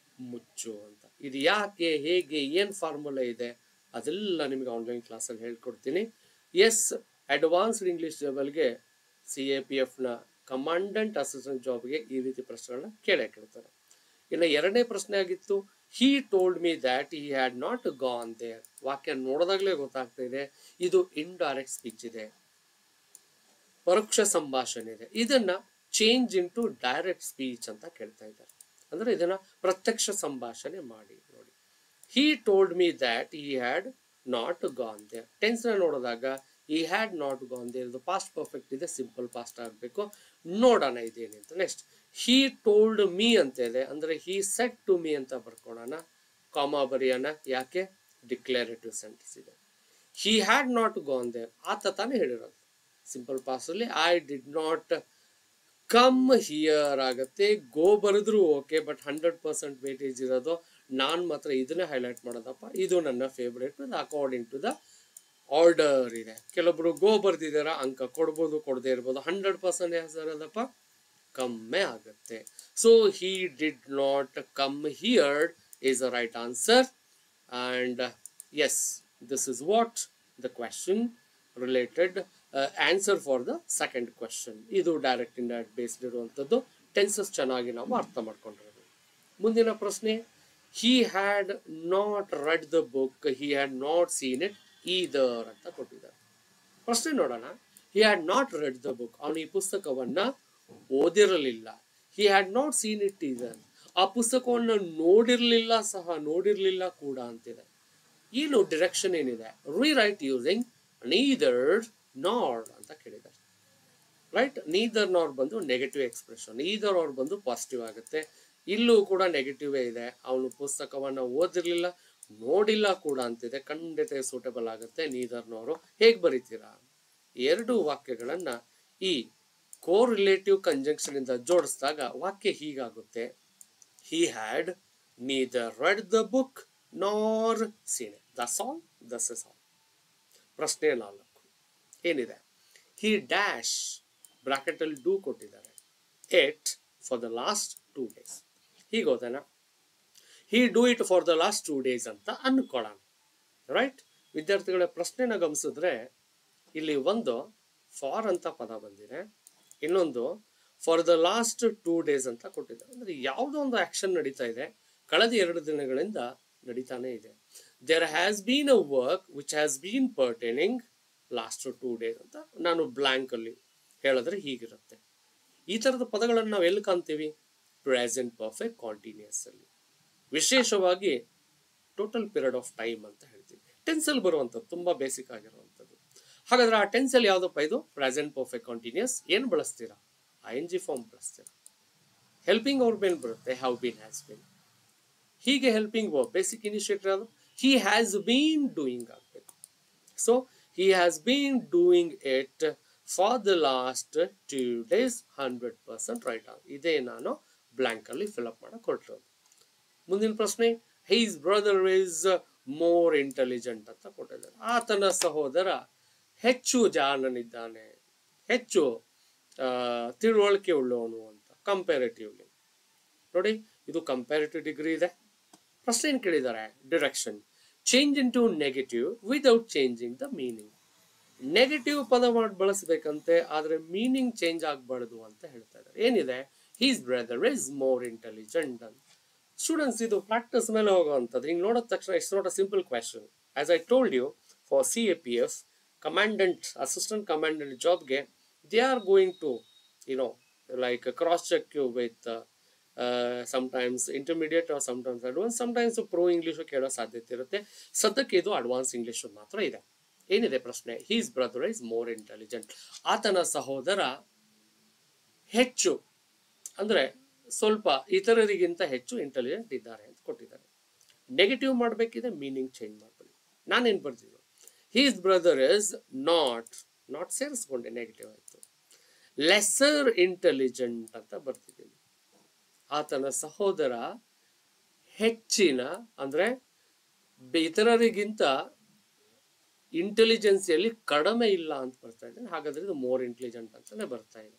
ಮುಚ್ಚು ಅಂತ. ಇದು ಯಾಕೆ, ಹೇಗೆ, ಏನ್ ಫಾರ್ಮುಲಾ ಇದೆ ಅದೆಲ್ಲ ನಿಮಗೆ ಆನ್ಲೈನ್ ಕ್ಲಾಸಲ್ಲಿ ಹೇಳ್ಕೊಡ್ತೀನಿ. ಎಸ್, ಅಡ್ವಾನ್ಸ್ಡ್ ಇಂಗ್ಲಿಷ್ ಲೆವೆಲ್ಗೆ CAPF ನ ಕಮಾಂಡೆಂಟ್ ಅಸಿಸ್ಟೆಂಟ್ ಜಾಬ್ಗೆ ಈ ರೀತಿ ಪ್ರಶ್ನೆಗಳನ್ನ ಕೇಳ್ತಾರೆ. ಇನ್ನು ಎರಡನೇ ಪ್ರಶ್ನೆ ಆಗಿತ್ತು, he told me that he had not gone there. ವಾಕ್ಯ ನೋಡಿದಾಗಲೇ ಗೊತ್ತಾಗ್ತಾ ಇದೆ ಇದು ಇಂಡೈರೆಕ್ಟ್ ಸ್ಪೀಚ್ ಇದೆ, ಪರೋಕ್ಷ ಸಂಭಾಷಣೆ ಇದೆ. ಇದನ್ನ ಚೇಂಜ್ ಇಂಟು ಡೈರೆಕ್ಟ್ ಸ್ಪೀಚ್ ಅಂತ ಕೇಳ್ತಾ ಇದ್ದಾರೆ. ಅಂದ್ರೆ ಇದನ್ನ ಪ್ರತ್ಯಕ್ಷ ಸಂಭಾಷಣೆ ಮಾಡಿ ನೋಡಿ. He told me that he had not gone there. Tense ನ ನೋಡಿದಾಗ he had not gone there, ಇದು ಪಾಸ್ಟ್ ಪರ್ಫೆಕ್ಟ್ ಇದೆ, ಸಿಂಪಲ್ ಪಾಸ್ಟ್ ಆಗಬೇಕು. ನೋಡೋಣ ಇದೇನೆ ಅಂತ. ನೆಕ್ಸ್ಟ್, he told me ಅಂತ ಇದೆ, ಅಂದ್ರೆ he said to me ಅಂತ ಬರ್ಕೊಳ್ಳೋಣ. ಕಾಮಾ ಬರೆಯೋಣ. ಯಾಕೆ? ಡಿಕ್ಲರೇಟಿವ್ ಸೆಂಟೆನ್ಸ್ ಇದೆ. he had not gone there, ಆತ ತಾನೇ ಹೇಳಿರೋದು. ಸಿಂಪಲ್ ಪಾಸ್ಟ್ ಅಲ್ಲಿ I did not come here ಆಗತ್ತೆ. ಗೋ ಬರೆದ್ರು ಓಕೆ, ಬಟ್ 100% ವೇಟೇಜ್ ಇರೋದು ನಾನು ಮಾತ್ರ ಇದನ್ನೇ ಹೈಲೈಟ್ ಮಾಡೋದಪ್ಪ. ಇದು ನನ್ನ favourite. According to the order ಇದೆ. ಕೆಲವೊಬ್ರು ಗೋ ಬರ್ದಿದಾರ, ಅಂಕ ಕೊಡ್ಬೋದು, ಕೊಡದೇ ಇರ್ಬೋದು. 100% ಹೆಸರದಪ್ಪ ಕಮ್ಮಿ ಆಗುತ್ತೆ. So he did not come here is the right answer. And yes, this is what the question related answer for the second question. ಇದು ಡೈರೆಕ್ಟ್ ಇಂಡೈರೆಕ್ಟ್ ಬೇಸ್ಡ್ ಇರುವಂತದ್ದು. ಟೆನ್ಸಸ್ ಚೆನ್ನಾಗಿ ನಾವು ಅರ್ಥ ಮಾಡ್ಕೊಂಡಿರೋದು. ಮುಂದಿನ ಪ್ರಶ್ನೆ, he had not read the book, he had not seen it either ಅಂತ ಕೊಟ್ಟಿದ್ದಾರೆ. ಪ್ರಶ್ನೆ ನೋಡೋಣ. he had not read the book, ಅವನು ಈ ಪುಸ್ತಕವನ್ನ ಓದಿರಲಿಲ್ಲ. he had not seen it either, ಆ ಪುಸ್ತಕವನ್ನು ನೋಡಿರ್ಲಿಲ್ಲ ಕೂಡ ಅಂತಿದೆ. ಏನು ಡಿರೆಕ್ಷನ್ ಏನಿದೆ? ರೀರೈಟ್ ಯೂಸಿಂಗ್ ನೀದರ್ ನಾರ್ ಅಂತ ಕೇಳಿದ್ದಾರೆ. ರೈಟ್, ನೀದರ್ ನಾರ್ ಬಂದು ನೆಗೆಟಿವ್ ಎಕ್ಸ್ಪ್ರೆಷನ್, ಈದರ್ ಅವ್ರು ಬಂದು ಪಾಸಿಟಿವ್ ಆಗುತ್ತೆ. ಇಲ್ಲೂ ಕೂಡ ನೆಗೆಟಿವ್ ಇದೆ. ಅವನು ಪುಸ್ತಕವನ್ನ ಓದಿರ್ಲಿಲ್ಲ, ನೋಡಿಲ್ಲ ಕೂಡ ಅಂತಿದೆ. ಖಂಡಿತ ಸೂಟಬಲ್ ಆಗುತ್ತೆ ನೀದರ್ನವರು. ಹೇಗ್ ಬರೀತೀರಾ? ಎರಡು ವಾಕ್ಯಗಳನ್ನ ಈ ಕೋರಿಲೇಟಿವ್ ಕಂಜಂಕ್ಷನ್ ಇಂದ ಜೋಡಿಸಿದಾಗ ವಾಕ್ಯ ಹೀಗಾಗುತ್ತೆ. he had neither read the book nor seen it. That's all. This is all. ಪ್ರಶ್ನೆ 4 ಏನಿದೆ? he dash ಬ್ರಾಕೆಟ್ ಅಲ್ಲಿ ಡೂ ಕೊಟ್ಟಿದ್ದಾರೆ. it for the last 2 days. ಹೀಗೆ ಹೋದನ he do it for the last 2 days ಅಂತ ಅನ್ಕೊಳ್ಳೋಣ. ರೈಟ್ ವಿದ್ಯಾರ್ಥಿಗಳ ಪ್ರಶ್ನೆನ ಗಮನಿಸಿದ್ರೆ ಇಲ್ಲಿ ಒಂದು ಫಾರ್ ಅಂತ ಪದ ಬಂದಿದೆ, ಇನ್ನೊಂದು ಫಾರ್ ದ ಲಾಸ್ಟ್ 2 days ಅಂತ ಕೊಟ್ಟಿದ್ದಾರೆ. ಅಂದ್ರೆ ಯಾವುದೋ ಒಂದು ಆಕ್ಷನ್ ನಡೀತಾ ಇದೆ, ಕಳೆದ 2 ದಿನಗಳಿಂದ ನಡೀತಾನೆ ಇದೆ. There has been a work which has been pertaining last 2 days ಅಂತ ನಾನು ಬ್ಲಾಂಕ್ ಅಲ್ಲಿ ಹೇಳಿದ್ರೆ ಹೀಗಿರುತ್ತೆ. ಈ ತರದ ಪದಗಳನ್ನು ನಾವು ಎಲ್ಲಿ ಕಾಣ್ತೀವಿ? ಪ್ರೆಸೆಂಟ್ ಪರ್ಫೆಕ್ಟ್ ಕಾಂಟಿನ್ಯೂಸ್ ಅಲ್ಲಿ, ವಿಶೇಷವಾಗಿ ಟೋಟಲ್ ಪೀರಿಯಡ್ ಆಫ್ ಟೈಮ್ ಅಂತ ಹೇಳ್ತೀವಿ. ಟೆನ್ಸ್ ಅಲ್ಲಿ ಬರುವಂಥದ್ದು ತುಂಬಾ ಬೇಸಿಕ್ ಆಗಿರುವಂಥದ್ದು. ಹಾಗಾದ್ರೆ ಆ ಟೆನ್ಸ್ ಅಲ್ಲಿ ಯಾವ್ದಪ್ಪ ಇದು? Present perfect continuous. ಏನ್ ಬಳಸ್ತೀರಾ? ING ಫಾರ್ಮ್ ಬಳಸ್ತೀರಾ. ಹೆಲ್ಪಿಂಗ್ ಅವ್ರ ಮೇಲೆ ಬರುತ್ತೆ, ಹ್ಯಾವ್ ಬೀನ್, ಹ್ಯಾಸ್ ಬೀನ್. ಹೀಗೆ ಹೆಲ್ಪಿಂಗ್ ವರ್ಬ್ ಬೇಸಿಕ್ ಇನಿಷಿಯೇಟರ್ ಅದು he has been doing ಆಗಬೇಕು. So he has been doing it for the last 2 days. 100% right. ಇದೇ ನಾನು ಬ್ಲಾಂಕ್ ಅಲ್ಲಿ ಫಿಲ್ ಅಪ್ ಮಾಡಕ್ ಹೊರಟಿರೋದು. ಮುಂದಿನ ಪ್ರಶ್ನೆ, his brother is more intelligent ಅಂತ ಕೊಟ್ಟಿದ್ದಾರೆ. ಆತನ ಸಹೋದರ ಹೆಚ್ಚು ಜಾಣನಿದ್ದಾನೆ, ಹೆಚ್ಚು ತಿಳುವಳಿಕೆ ಉಳ್ಳವನು ಅಂತ ಕಂಪ್ಯಾರಿಟಿವ್ಲಿ. ನೋಡಿ, ಇದು ಕಂಪ್ಯಾರಿಟಿವ್ ಡಿಗ್ರಿ ಇದೆ. ಪ್ರಶ್ನೆ ಏನ್ ಕೇಳಿದ್ದಾರೆ? Direction change into negative without changing the meaning. Negative ಪದ ಮಾಡಿ ಬಳಸಬೇಕಂತೆ, ಆದ್ರೆ ಮೀನಿಂಗ್ ಚೇಂಜ್ ಆಗಬಾರ್ದು ಅಂತ ಹೇಳ್ತಾ ಇದ್ದಾರೆ. ಏನಿದೆ? His brother is more intelligent ಅಂತ. ಸ್ಟೂಡೆಂಟ್ಸ್, ಇದು ಪ್ರಾಕ್ಟೀಸ್ ಮೇಲೆ ಹೋಗುವಂಥದ್ದು. ಹಿಂಗೆ ನೋಡಿದ ತಕ್ಷಣ it's not a simple question. As I told you, for CAPF commandant, assistant commandant ಜಾಬ್ಗೆ they are going to like cross check you with sometimes intermediate or sometimes advance, sometimes pro English ಕೇಳೋ ಸಾಧ್ಯತೆ ಇರುತ್ತೆ. ಸದ್ಯಕ್ಕೆ ಇದು ಅಡ್ವಾನ್ಸ್ ಇಂಗ್ಲೀಷ್ ಮಾತ್ರ ಇದೆ. ಏನಿದೆ ಪ್ರಶ್ನೆ? He's brother is more intelligent. ಆತನ ಸಹೋದರ ಹೆಚ್ಚು ಅಂದ್ರೆ ಸ್ವಲ್ಪ ಇತರರಿಗಿಂತ ಹೆಚ್ಚು ಇಂಟೆಲಿಜೆಂಟ್ ಇದ್ದಾರೆ ಅಂತ ಕೊಟ್ಟಿದ್ದಾರೆ. ನೆಗೆಟಿವ್ ಮಾಡಬೇಕಿದೆ, ಮೀನಿಂಗ್ ಚೇಂಜ್ ಮಾಡಬೇಡಿ. ನಾನೇನ್ ಬರ್ತಿದ್ದೆ? ಹೀಸ್ ಬ್ರದರ್ ಇಸ್ ನಾಟ್ ಸೇರಿಸ್ಕೊಂಡೆ, ನೆಗೆಟಿವ್ ಆಯ್ತು. ಲೆಸರ್ ಇಂಟೆಲಿಜೆಂಟ್ ಅಂತ ಬರ್ತಿದ್ದೀನಿ. ಆತನ ಸಹೋದರ ಹೆಚ್ಚಿನ ಅಂದ್ರೆ ಇತರರಿಗಿಂತ ಇಂಟೆಲಿಜೆನ್ಸಿಯಲ್ಲಿ ಕಡಿಮೆ ಇಲ್ಲ ಅಂತ ಬರ್ತಾ ಇದೆ. ಹಾಗಾದ್ರೆ ಇದು ಮೋರ್ ಇಂಟೆಲಿಜೆಂಟ್ ಅಂತಾನೆ ಬರ್ತಾ ಇದೆ.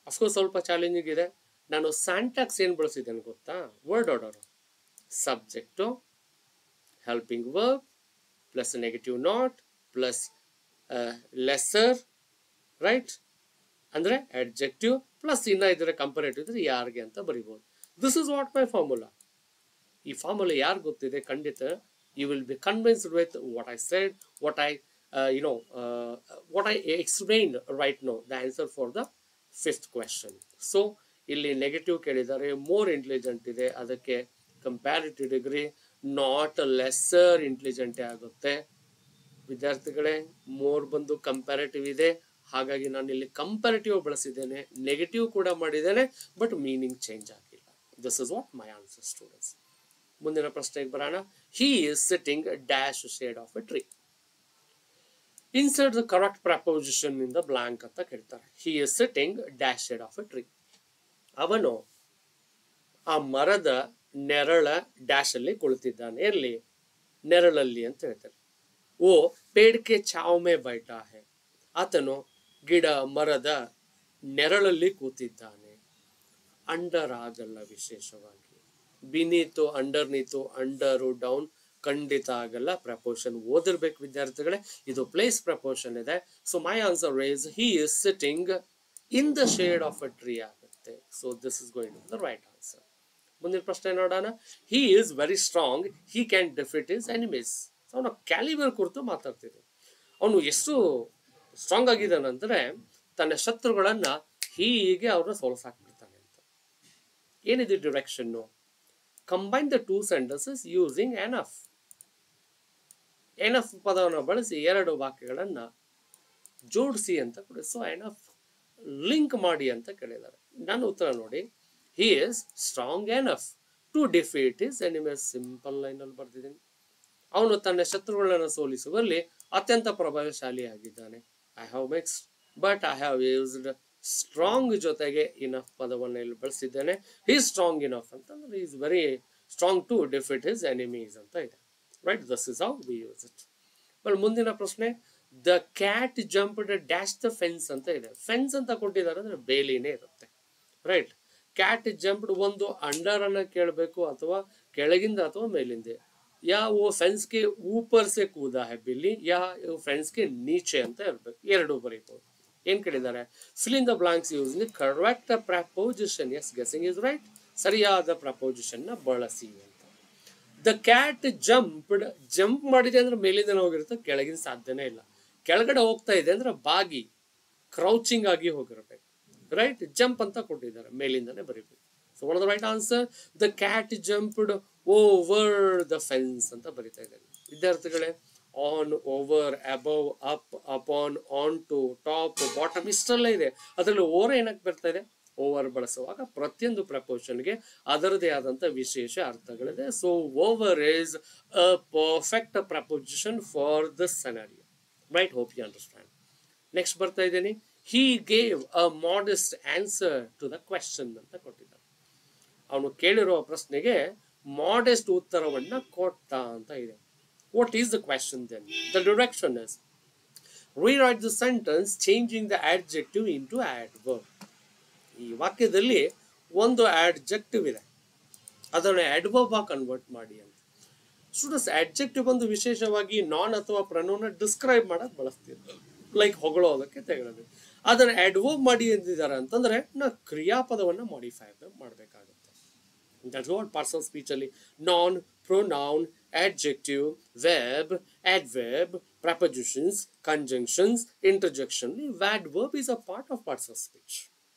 ಅಫ್ಕೋರ್ಸ್ ಸ್ವಲ್ಪ ಚಾಲೆಂಜಿಂಗ್ ಇದೆ. ನಾನು ಸ್ಯಾಂಟ್ಯಾಕ್ಸ್ ಏನ್ ಬಳಸಿದ್ದೇನೆ ಗೊತ್ತಾ? Word order, subject, helping verb plus negative not plus lesser, right? ಅಂದ್ರೆ ಅಡ್ಜೆಕ್ಟಿವ್ ಪ್ಲಸ್ ಇನ್ನ ಇದರ ಕಂಪರೇಟಿವ್ ಇದ್ರೆ ಯಾರಿಗೆ ಅಂತ ಬರಿಬಹುದು. This is what my formula. ಈ ಫಾರ್ಮುಲಾ ಯಾರು ಗೊತ್ತಿದೆ ಖಂಡಿತ you will be convinced with what I said, what I explained right now, the answer for the 5th question. So ಇಲ್ಲಿ ನೆಗೆಟಿವ್ ಕೇಳಿದ್ದಾರೆ, ಮೋರ್ ಇಂಟೆಲಿಜೆಂಟ್ ಇದೆ, ಅದಕ್ಕೆ comparative degree not lesser intelligent ಆಗುತ್ತೆ. ವಿದ್ಯಾರ್ಥಿಗಳೇ, ಮೋರ್ ಬಂದು ಕಂಪ್ಯಾರಿಟಿವ್ ಇದೆ, ಹಾಗಾಗಿ ನಾನು ಇಲ್ಲಿ ಕಂಪ್ಯಾರಿಟಿವ್ ಬಳಸಿದ್ದೇನೆ, ನೆಗೆಟಿವ್ ಕೂಡ ಮಾಡಿದ್ದೇನೆ, ಬಟ್ ಮೀನಿಂಗ್ ಚೇಂಜ್ ಆಗಿಲ್ಲ. This is what my answer students. ಮುಂದಿನ ಪ್ರಶ್ನೆಗೆ ಬರೋಣ. He is sitting dash shade of a tree. Insert the correct preposition in the blank ಅಂತ ಕೇಳ್ತಾರೆ. He is sitting dash shade of a tree. ಅವನು ಆ ಮರದ ನೆರಳ ಡ್ಯಾಶ್ ಅಲ್ಲಿ ಕುಳಿತಿದ್ದಾನೆ. ಎಲ್ಲಿ? ನೆರಳಲ್ಲಿ ಅಂತ ಹೇಳ್ತಾರೆ. ಓ ಪೇಡ್ ಕೆ ಛಾವ್ ಮೇ ಬೈಠಾ ಹೈ. ಆತನು ಗಿಡ ಮರದ ನೆರಳಲ್ಲಿ ಕೂತಿದ್ದಾನೆ. ಅಂಡರ್ ಆಗಲ್ಲ ವಿಶೇಷವಾಗಿ. ಬಿನೀತು, ಅಂಡರ್ನೀತು, ಅಂಡರು, ಡೌನ್ ಖಂಡಿತ ಆಗಲ್ಲ. ಪ್ರಪೋಷನ್ ಓದಿರ್ಬೇಕು ವಿದ್ಯಾರ್ಥಿಗಳೇ. ಇದು ಪ್ಲೇಸ್ ಪ್ರಪೋಷನ್ ಇದೆ. So my answer is he is sitting in the shade of a tree ಆಗುತ್ತೆ. So this is going to the right answer. ಮುಂದಿನ ಪ್ರಶ್ನೆ ನೋಡೋಣ. He is very strong, he can defeat his enemies. ಅವನ ಕ್ಯಾಲಿಬರ್ ಕುರಿತು ಮಾತಾಡ್ತಿದ್ದೆ. ಅವನು ಎಷ್ಟು ಸ್ಟ್ರಾಂಗ್ ಆಗಿದ್ದಾನಂದ್ರೆ ತನ್ನ ಶತ್ರುಗಳನ್ನ ಹೀಗೆ ಅವ್ರನ್ನ ಸೋಲಿಸಾಕ್ಬಿಡ್ತಾನೆ ಅಂತ. ಏನಿದೆ ಡಿರೆಕ್ಷನ್ನು? Combine the two sentences using enough. Enough ಪದವನ್ನು ಬಳಸಿ ಎರಡು ವಾಕ್ಯಗಳನ್ನ ಜೋಡಿಸಿ ಅಂತ ಕೊಡಿ. ಸೊ enough ಲಿಂಕ್ ಮಾಡಿ ಅಂತ ಕೇಳಿದ್ದಾರೆ. ನನ್ನ ಉತ್ತರ ನೋಡಿ. He is strong enough to defeat his enemies. Simple line ಅಲ್ಲಿ ಬರ್ತಿದ್ದೀನಿ. ಅವನು ತನ್ನ ಶತ್ರುಗಳನ್ನು ಸೋಲಿಸುವಲ್ಲಿ ಅತ್ಯಂತ ಪ್ರಭಾವಶಾಲಿಯಾಗಿದ್ದಾನೆ. I have mixed, but I have used strong ಜೊತೆಗೆ ಇನಫ್ ಪದವನ್ನು ಇಲ್ಲಿ ಬಳಸಿದ್ದೇನೆ. ಹಿ ಸ್ಟ್ರಾಂಗ್ ಇನಫ್ ಅಂತಂದ್ರೆ is very strong to defeat his enemies ಅಂತ ಇದೆ. Right, this is how we use it. ಮುಂದಿನ ಪ್ರಶ್ನೆ. The cat jumped dash the fence ಅಂತ ಇದೆ. ಫೆನ್ಸ್ ಅಂತ ಕೊಟ್ಟಿದ್ದಾರೆ ಅಂದ್ರೆ ಬೇಲಿನೇ ಇರುತ್ತೆ. ರೈಟ್, ಕ್ಯಾಟ್ ಜಂಪ್ಡ್ ಒಂದು ಅಂಡರ್ ಅನ್ನ ಕೇಳಬೇಕು ಅಥವಾ ಕೆಳಗಿಂದ ಅಥವಾ ಮೇಲಿಂದ. ಯಾ ಓ ಫೆನ್ಸ್ ಗೆ ಊಪರ್ ಸೆ ಕೂದಾ ಹೈ ಬಿಲ್ಲಿ, ಯಾ ಫೆನ್ಸ್ ಗೆ ನೀಚೆ ಅಂತ ಇರ್ಬೇಕು. ಎರಡು ಬರೀಬಹುದು. ಏನ್ ಕೇಳಿದ್ದಾರೆ? Fill in the blanks using correct preposition. Yes, guessing is right. ಸರಿಯಾದ ಪ್ರಪೋಸಿಷನ್ ನ ಬಳಸಿ ಅಂತ. ದ ಕ್ಯಾಟ್ ಜಂಪ್ಡ್, ಜಂಪ್ ಮಾಡಿದೆ ಅಂದ್ರೆ ಮೇಲಿಂದ ಹೋಗಿರುತ್ತೆ, ಕೆಳಗಿನ ಸಾಧ್ಯನೇ ಇಲ್ಲ. ಕೆಳಗಡೆ ಹೋಗ್ತಾ ಇದೆ ಅಂದ್ರೆ ಬಾಗಿ ಕ್ರೌಚಿಂಗ್ ಆಗಿ ಹೋಗಿರ್ಬೇಕು. ರೈಟ್, ಜಂಪ್ ಅಂತ ಕೊಟ್ಟಿದ್ದಾರೆ, ಮೇಲಿಂದಾನೆ ಬರೀಬೇಕು. So one of the right answer, the cat jumped over the fence ಅಂತ ಬರೀತಾ ಇದ್ದಾರೆ ವಿದ್ಯಾರ್ಥಿಗಳೇ. On, over, above, up, upon, on to, top, bottom ಇಷ್ಟೆಲ್ಲ ಇದೆ. ಅದರಲ್ಲಿ ಓವರ್ ಏನಕ್ಕೆ ಬರ್ತಾ ಇದೆ? ಓವರ್ ಬಳಸುವಾಗ ಪ್ರತಿಯೊಂದು ಪ್ರಪೋಷನ್ಗೆ ಅದರದೇ ಆದಂತ ವಿಶೇಷ ಅರ್ಥಗಳಿದೆ. So over is a perfect preposition for this scenario. Right, hope you understand. Next ಬರ್ತಾ ಇದ್ದೀನಿ. He gave a modest answer to the question ಅಂತ ಕೊಟ್ಟಿದ್ದಾರೆ. ಅವನು ಕೇಳಿರುವ ಪ್ರಶ್ನೆಗೆ ಮಾಡೆಸ್ಟ್ ಉತ್ತರವನ್ನ ಕೊಟ್ಟ ಅಂತ ಇದೆ. What is the question then? The direction is rewrite the sentence changing the adjective into adverb. ಈ ವಾಕ್ಯದಲ್ಲಿ ಒಂದು adjective ಇದೆ, ಅದನ್ನು adverb ಆಗಿ ಕನ್ವರ್ಟ್ ಮಾಡಿ ಅಂತ. ಸ್ಟೂಡೆಂಟ್ಸ್ adjective ಬಂದು ವಿಶೇಷವಾಗಿ ನಾನ್ ಅಥವಾ ಪ್ರನೌನ್ ಡಿಸ್ಕ್ರೈಬ್ ಮಾಡಕ್ ಬಳಸ್ತಿರ್ತಾರೆ, ಲೈಕ್ ಹೊಗಳೋದಕ್ಕೆ ತೆಗೆದು. ಅದನ್ನ adverb ಮಾಡಿ ಎಂದಿದ್ದಾರೆ ಅಂತಂದ್ರೆ ನಾವು ಕ್ರಿಯಾಪದವನ್ನ ಮಾಡಿಫೈ ಮಾಡಬೇಕಾಗುತ್ತೆ. That's what parts of speech ಅಲ್ಲಿ noun, pronoun, adjective, verb, adverb, prepositions, conjunctions, interjection. Adverb is a part of parts of speech.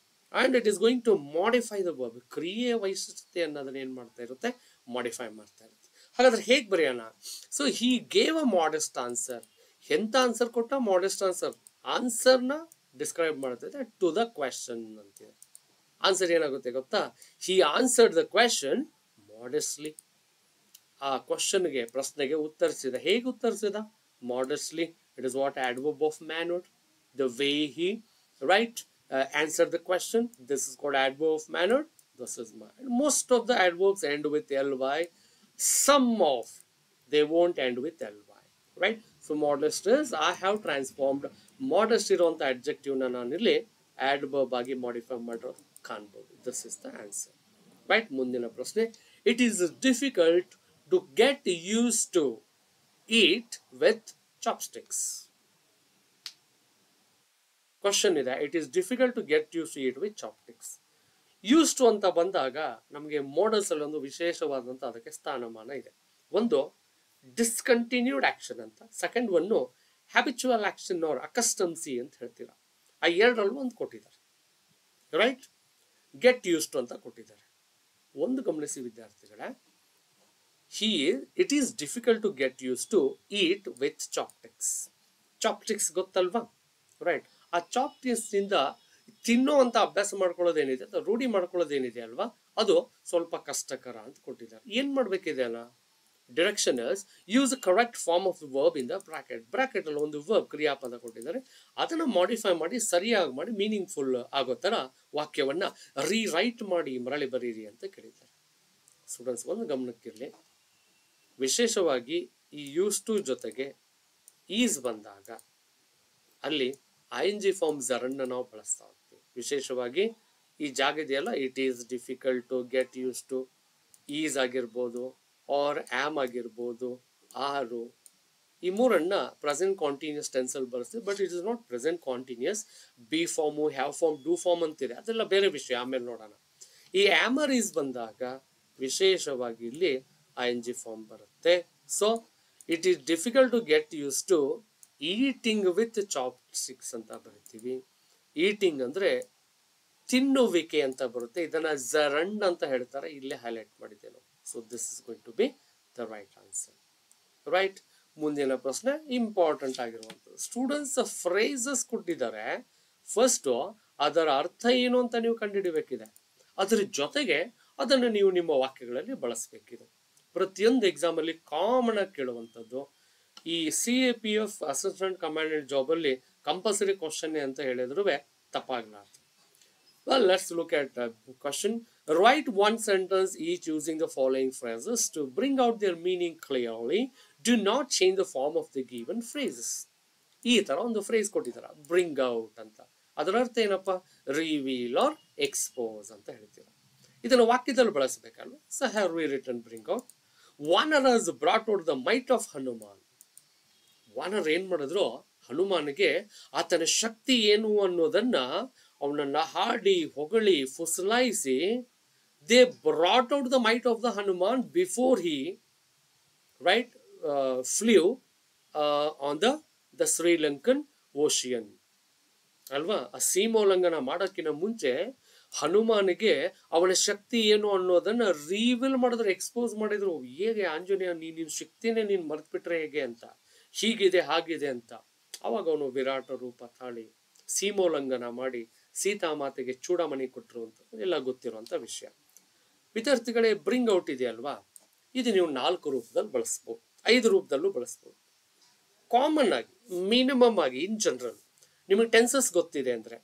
And it is going to modify the verb. ಕ್ರಿಯೆ ವೈಶಿಷ್ಟ್ಯತೆ ಅನ್ನೋದನ್ನ ಏನ್ ಮಾಡ್ತಾ ಇರುತ್ತೆ, ಮಾಡಿಫೈ ಮಾಡ್ತಾ ಇರುತ್ತೆ. ಹಾಗಾದ್ರೆ ಹೇಗೆ ಬರೆಯೋಣ? So he gave a modest answer. ಎಂತ ಆನ್ಸರ್ ಕೊಟ್ಟ? modest answer. ಆನ್ಸರ್ನ ಡಿಸ್ಕ್ರೈಬ್ ಮಾಡ್ತಾ ಟು ದ ಕ್ವೆಶನ್ ಅಂತಿದೆ. ಆನ್ಸರ್ ಏನಾಗುತ್ತೆ ಗೊತ್ತಾ? he answered the question modestly. ಆ ಕ್ವಶನ್ಗೆ, ಪ್ರಶ್ನೆಗೆ ಉತ್ತರಿಸಿದ. ಹೇಗೆ ಉತ್ತರಿಸಿದ? modestly. It is what adverb of manner. The way he answered the question. This is called adverb of manner. This is manner. Most of the adverbs end with ly. Some of they won't end with ly. Right? So modest is I have transformed modest ಇರುವಂತ adjective ನ ನಾನು ಇಲ್ಲಿ adverb ಆಗಿ modify ಮಾಡಿರೋದು ಕಾಣಬಹುದು. This is the answer. Right? ಮುಂದಿನ ಪ್ರಶ್ನೆ. It is difficult to get used to eat with chopsticks. Question ಇದೆ, it is difficult to get used to eat with chopsticks. Used to ಅಂತ ಬಂದಾಗ ನಮಗೆ ಮೋಡಲ್ಸ್ ಅಲ್ಲಿ ಒಂದು ವಿಶೇಷವಾದಂತ ಅದಕ್ಕೆ ಸ್ಥಾನಮಾನ ಇದೆ. ಒಂದು ಡಿಸ್ಕಂಟಿನ್ಯೂಡ್ ಆಕ್ಷನ್ ಅಂತ, second one habitual action or accustomed ಅಂತ ಹೇಳ್ತೀರಾ. ಆ ಎರಡರಲ್ಲೂ ಒಂದು ಕೊಟ್ಟಿದ್ದಾರೆ. ರೈಟ್? ಗೆಟ್ ಯೂಸ್ಡ್ ಅಂತ ಕೊಟ್ಟಿದ್ದಾರೆ. ಒಂದು ಗಮನಿಸಿ ವಿದ್ಯಾರ್ಥಿಗಳೇ, it is difficult to get use to eat with chopsticks. Chopsticks ಗೊತ್ತಲ್ವಾ? ರೈಟ್? ಆ ಚಾಪ್ಸ್ಟಿಕ್ಸ್ ನಿಂದ ತಿನ್ನೋ ಅಂತ ಅಭ್ಯಾಸ ಮಾಡ್ಕೊಳ್ಳೋದೇನಿದೆ, ರೂಢಿ ಮಾಡ್ಕೊಳ್ಳೋದೇನಿದೆ ಅಲ್ವಾ, ಅದು ಸ್ವಲ್ಪ ಕಷ್ಟಕರ ಅಂತ ಕೊಟ್ಟಿದ್ದಾರೆ. ಏನ್ ಮಾಡ್ಬೇಕಿದೆ ಅಲ್ಲ? Direction is use the correct form of the verb in the bracket. Bracket ಅಲ್ಲಿ ಒಂದು verb ಕ್ರಿಯಾಪದ ಕೊಟ್ಟಿದ್ದಾರೆ, ಅದನ್ನ ಮಾಡಿಫೈ ಮಾಡಿ ಸರಿಯಾಗಿ ಮಾಡಿ ಮೀನಿಂಗ್ಫುಲ್ ಆಗೋ ತರ ವಾಕ್ಯವನ್ನ ರೀರೈಟ್ ಮಾಡಿ ಮರಳಿ ಬರೀರಿ ಅಂತ ಕೇಳಿದ್ದಾರೆ. ಸ್ಟೂಡೆಂಟ್ಸ್ ಒಂದು ಗಮನಕ್ಕಿರಲಿ, ವಿಶೇಷವಾಗಿ ಈ ಯೂಸ್ ಟು ಜೊತೆಗೆ ಈಸ್ ಬಂದಾಗ ಅಲ್ಲಿ ING ಫಾರ್ಮ್ ಜರನ್ನ ನಾವು ಬಳಸ್ತಾ ಹೋಗ್ತೀವಿ. ವಿಶೇಷವಾಗಿ ಈ ಜಾಗ ಇದೆಯಲ್ಲ, it is difficult to get use to, is ಆಗಿರ್ಬೋದು ಆರ್ ಆಮ್ ಆಗಿರ್ಬೋದು, ಆರು, ಈ ಮೂರನ್ನ ಪ್ರೆಸೆಂಟ್ ಕಾಂಟಿನ್ಯೂಸ್ ಟೆನ್ಸ್ ಅಲ್ಲಿ ಬಳಸ್ತೀವಿ. But it is not present continuous. Be form, have form, do form ಅಂತಿದೆ, ಅದೆಲ್ಲ ಬೇರೆ ವಿಷಯ, ಆಮೇಲೆ ನೋಡೋಣ. ಈ ಆಮರ್ ಈಸ್ ಬಂದಾಗ ವಿಶೇಷವಾಗಿ ಇಲ್ಲಿ ING ಫಾರ್ಮ್ ಬರುತ್ತೆ. So it is difficult to get use to eating with chopsticks ಅಂತ ಬರಿತೀವಿ. ಈಟಿಂಗ್ ಅಂದ್ರೆ ತಿನ್ನುವಿಕೆ ಅಂತ ಬರುತ್ತೆ. ಇದನ್ನ ಜರಣ್ ಅಂತ ಹೇಳ್ತಾರೆ, ಇಲ್ಲೇ ಹೈಲೈಟ್ ಮಾಡಿದ್ದೇವೆ ನಾವು. So this is going to be the right answer. Right? ಮುಂದಿನ ಪ್ರಶ್ನೆ ಇಂಪಾರ್ಟೆಂಟ್ ಆಗಿರುವಂಥದ್ದು. ಸ್ಟೂಡೆಂಟ್ಸ್ ಫ್ರೇಸಸ್ ಕೊಟ್ಟಿದ್ದಾರೆ. ಫಸ್ಟ್ ಅದರ ಅರ್ಥ ಏನು ಅಂತ ನೀವು ಕಂಡುಹಿಡಿಬೇಕಿದೆ. ಅದರ ಜೊತೆಗೆ ಅದನ್ನು ನೀವು ನಿಮ್ಮ ವಾಕ್ಯಗಳಲ್ಲಿ ಬಳಸಬೇಕಿದೆ. ಪ್ರತಿಯೊಂದು ಎಕ್ಸಾಮ್ ಅಲ್ಲಿ ಕಾಮನ್ ಆಗಿ ಕೇಳುವಂಥದ್ದು. ಈ CAPF ಅಸಿಸ್ಟೆಂಟ್ ಕಮಾಂಡೆಂಟ್ ಜಾಬ್ ಅಲ್ಲಿ ಕಂಪಲ್ಸರಿ ಕ್ವಶನ್ ಅಂತ ಹೇಳಿದ್ರು ತಪ್ಪಾಗಲಾರ್ದು. Well, let's look at the question. Write one sentence each using the following phrases to bring out their meaning clearly. Do not change the form of the given phrases. ಈ ತರ ಒಂದು ಫ್ರೇಸ್ ಕೊಟ್ಟಿದ್ದಾರೆ, ಬ್ರಿಂಗ್ ಔಟ್ ಅಂತ. ಅದರ ಅರ್ಥ ಏನಪ್ಪ? ರಿವೀಲ್ ಆರ್ ಎಕ್ಸ್ಪೋಸ್ ಅಂತ ಹೇಳ್ತೀರ. ಇದನ್ನು ವಾಕ್ಯದಲ್ಲಿ ಬಳಸಬೇಕಲ್ವ? So have we written bring out. Vanar has brought out the might of Hanuman. ವಾನರ್ ಏನ್ ಮಾಡಿದ್ರು, ಹನುಮಾನಿಗೆ ಆತನ ಶಕ್ತಿ ಏನು ಅನ್ನೋದನ್ನ ಅವನನ್ನ ಹಾಡಿ ಹೊಗಳಿ ಫುಸಲಾಯಿಸಿ, they brought out the might of the Hanuman before he flew on the Sri Lankan ocean ಅಲ್ವಾ. ಆ ಸೀಮೋಲ್ಲಂಘನ ಮಾಡೋಕ್ಕಿಂತ ಮುಂಚೆ ಹನುಮಾನಿಗೆ ಅವನ ಶಕ್ತಿ ಏನು ಅನ್ನೋದನ್ನ ರಿವೀಲ್ ಮಾಡಿದ್ರು, ಎಕ್ಸ್ಪೋಸ್ ಮಾಡಿದ್ರು. ಹೇಗೆ ಆಂಜನೇಯ, ನಿನ್ನ ಶಕ್ತಿನೇ ನೀನ್ ಮರ್ತ್ಬಿಟ್ರೆ ಹೇಗೆ ಅಂತ, ಹೀಗಿದೆ ಹಾಗಿದೆ ಅಂತ. ಅವಾಗ ಅವನು ವಿರಾಟ ರೂಪ ತಾಳಿ ಸೀಮೋಲ್ಲಂಘನ ಮಾಡಿ ಸೀತಾಮಾತೆಗೆ ಚೂಡಮಣಿ ಕೊಟ್ಟರು ಅಂತ ಎಲ್ಲ ಗೊತ್ತಿರುವಂತ ವಿಷಯ. ವಿದ್ಯಾರ್ಥಿಗಳೇ, ಬ್ರಿಂಗ್ ಔಟ್ ಇದೆಯಲ್ವಾ, ಇದು ನೀವು 4 ರೂಪದಲ್ಲಿ ಬಳಸ್ಬೋದು, 5 ರೂಪದಲ್ಲೂ ಬಳಸ್ಬೋದು. ಕಾಮನ್ ಆಗಿ, ಮಿನಿಮಮ್ ಆಗಿ, ಇನ್ ಜನರಲ್ ನಿಮಗೆ ಟೆನ್ಸಸ್ ಗೊತ್ತಿದೆ ಅಂದ್ರೆ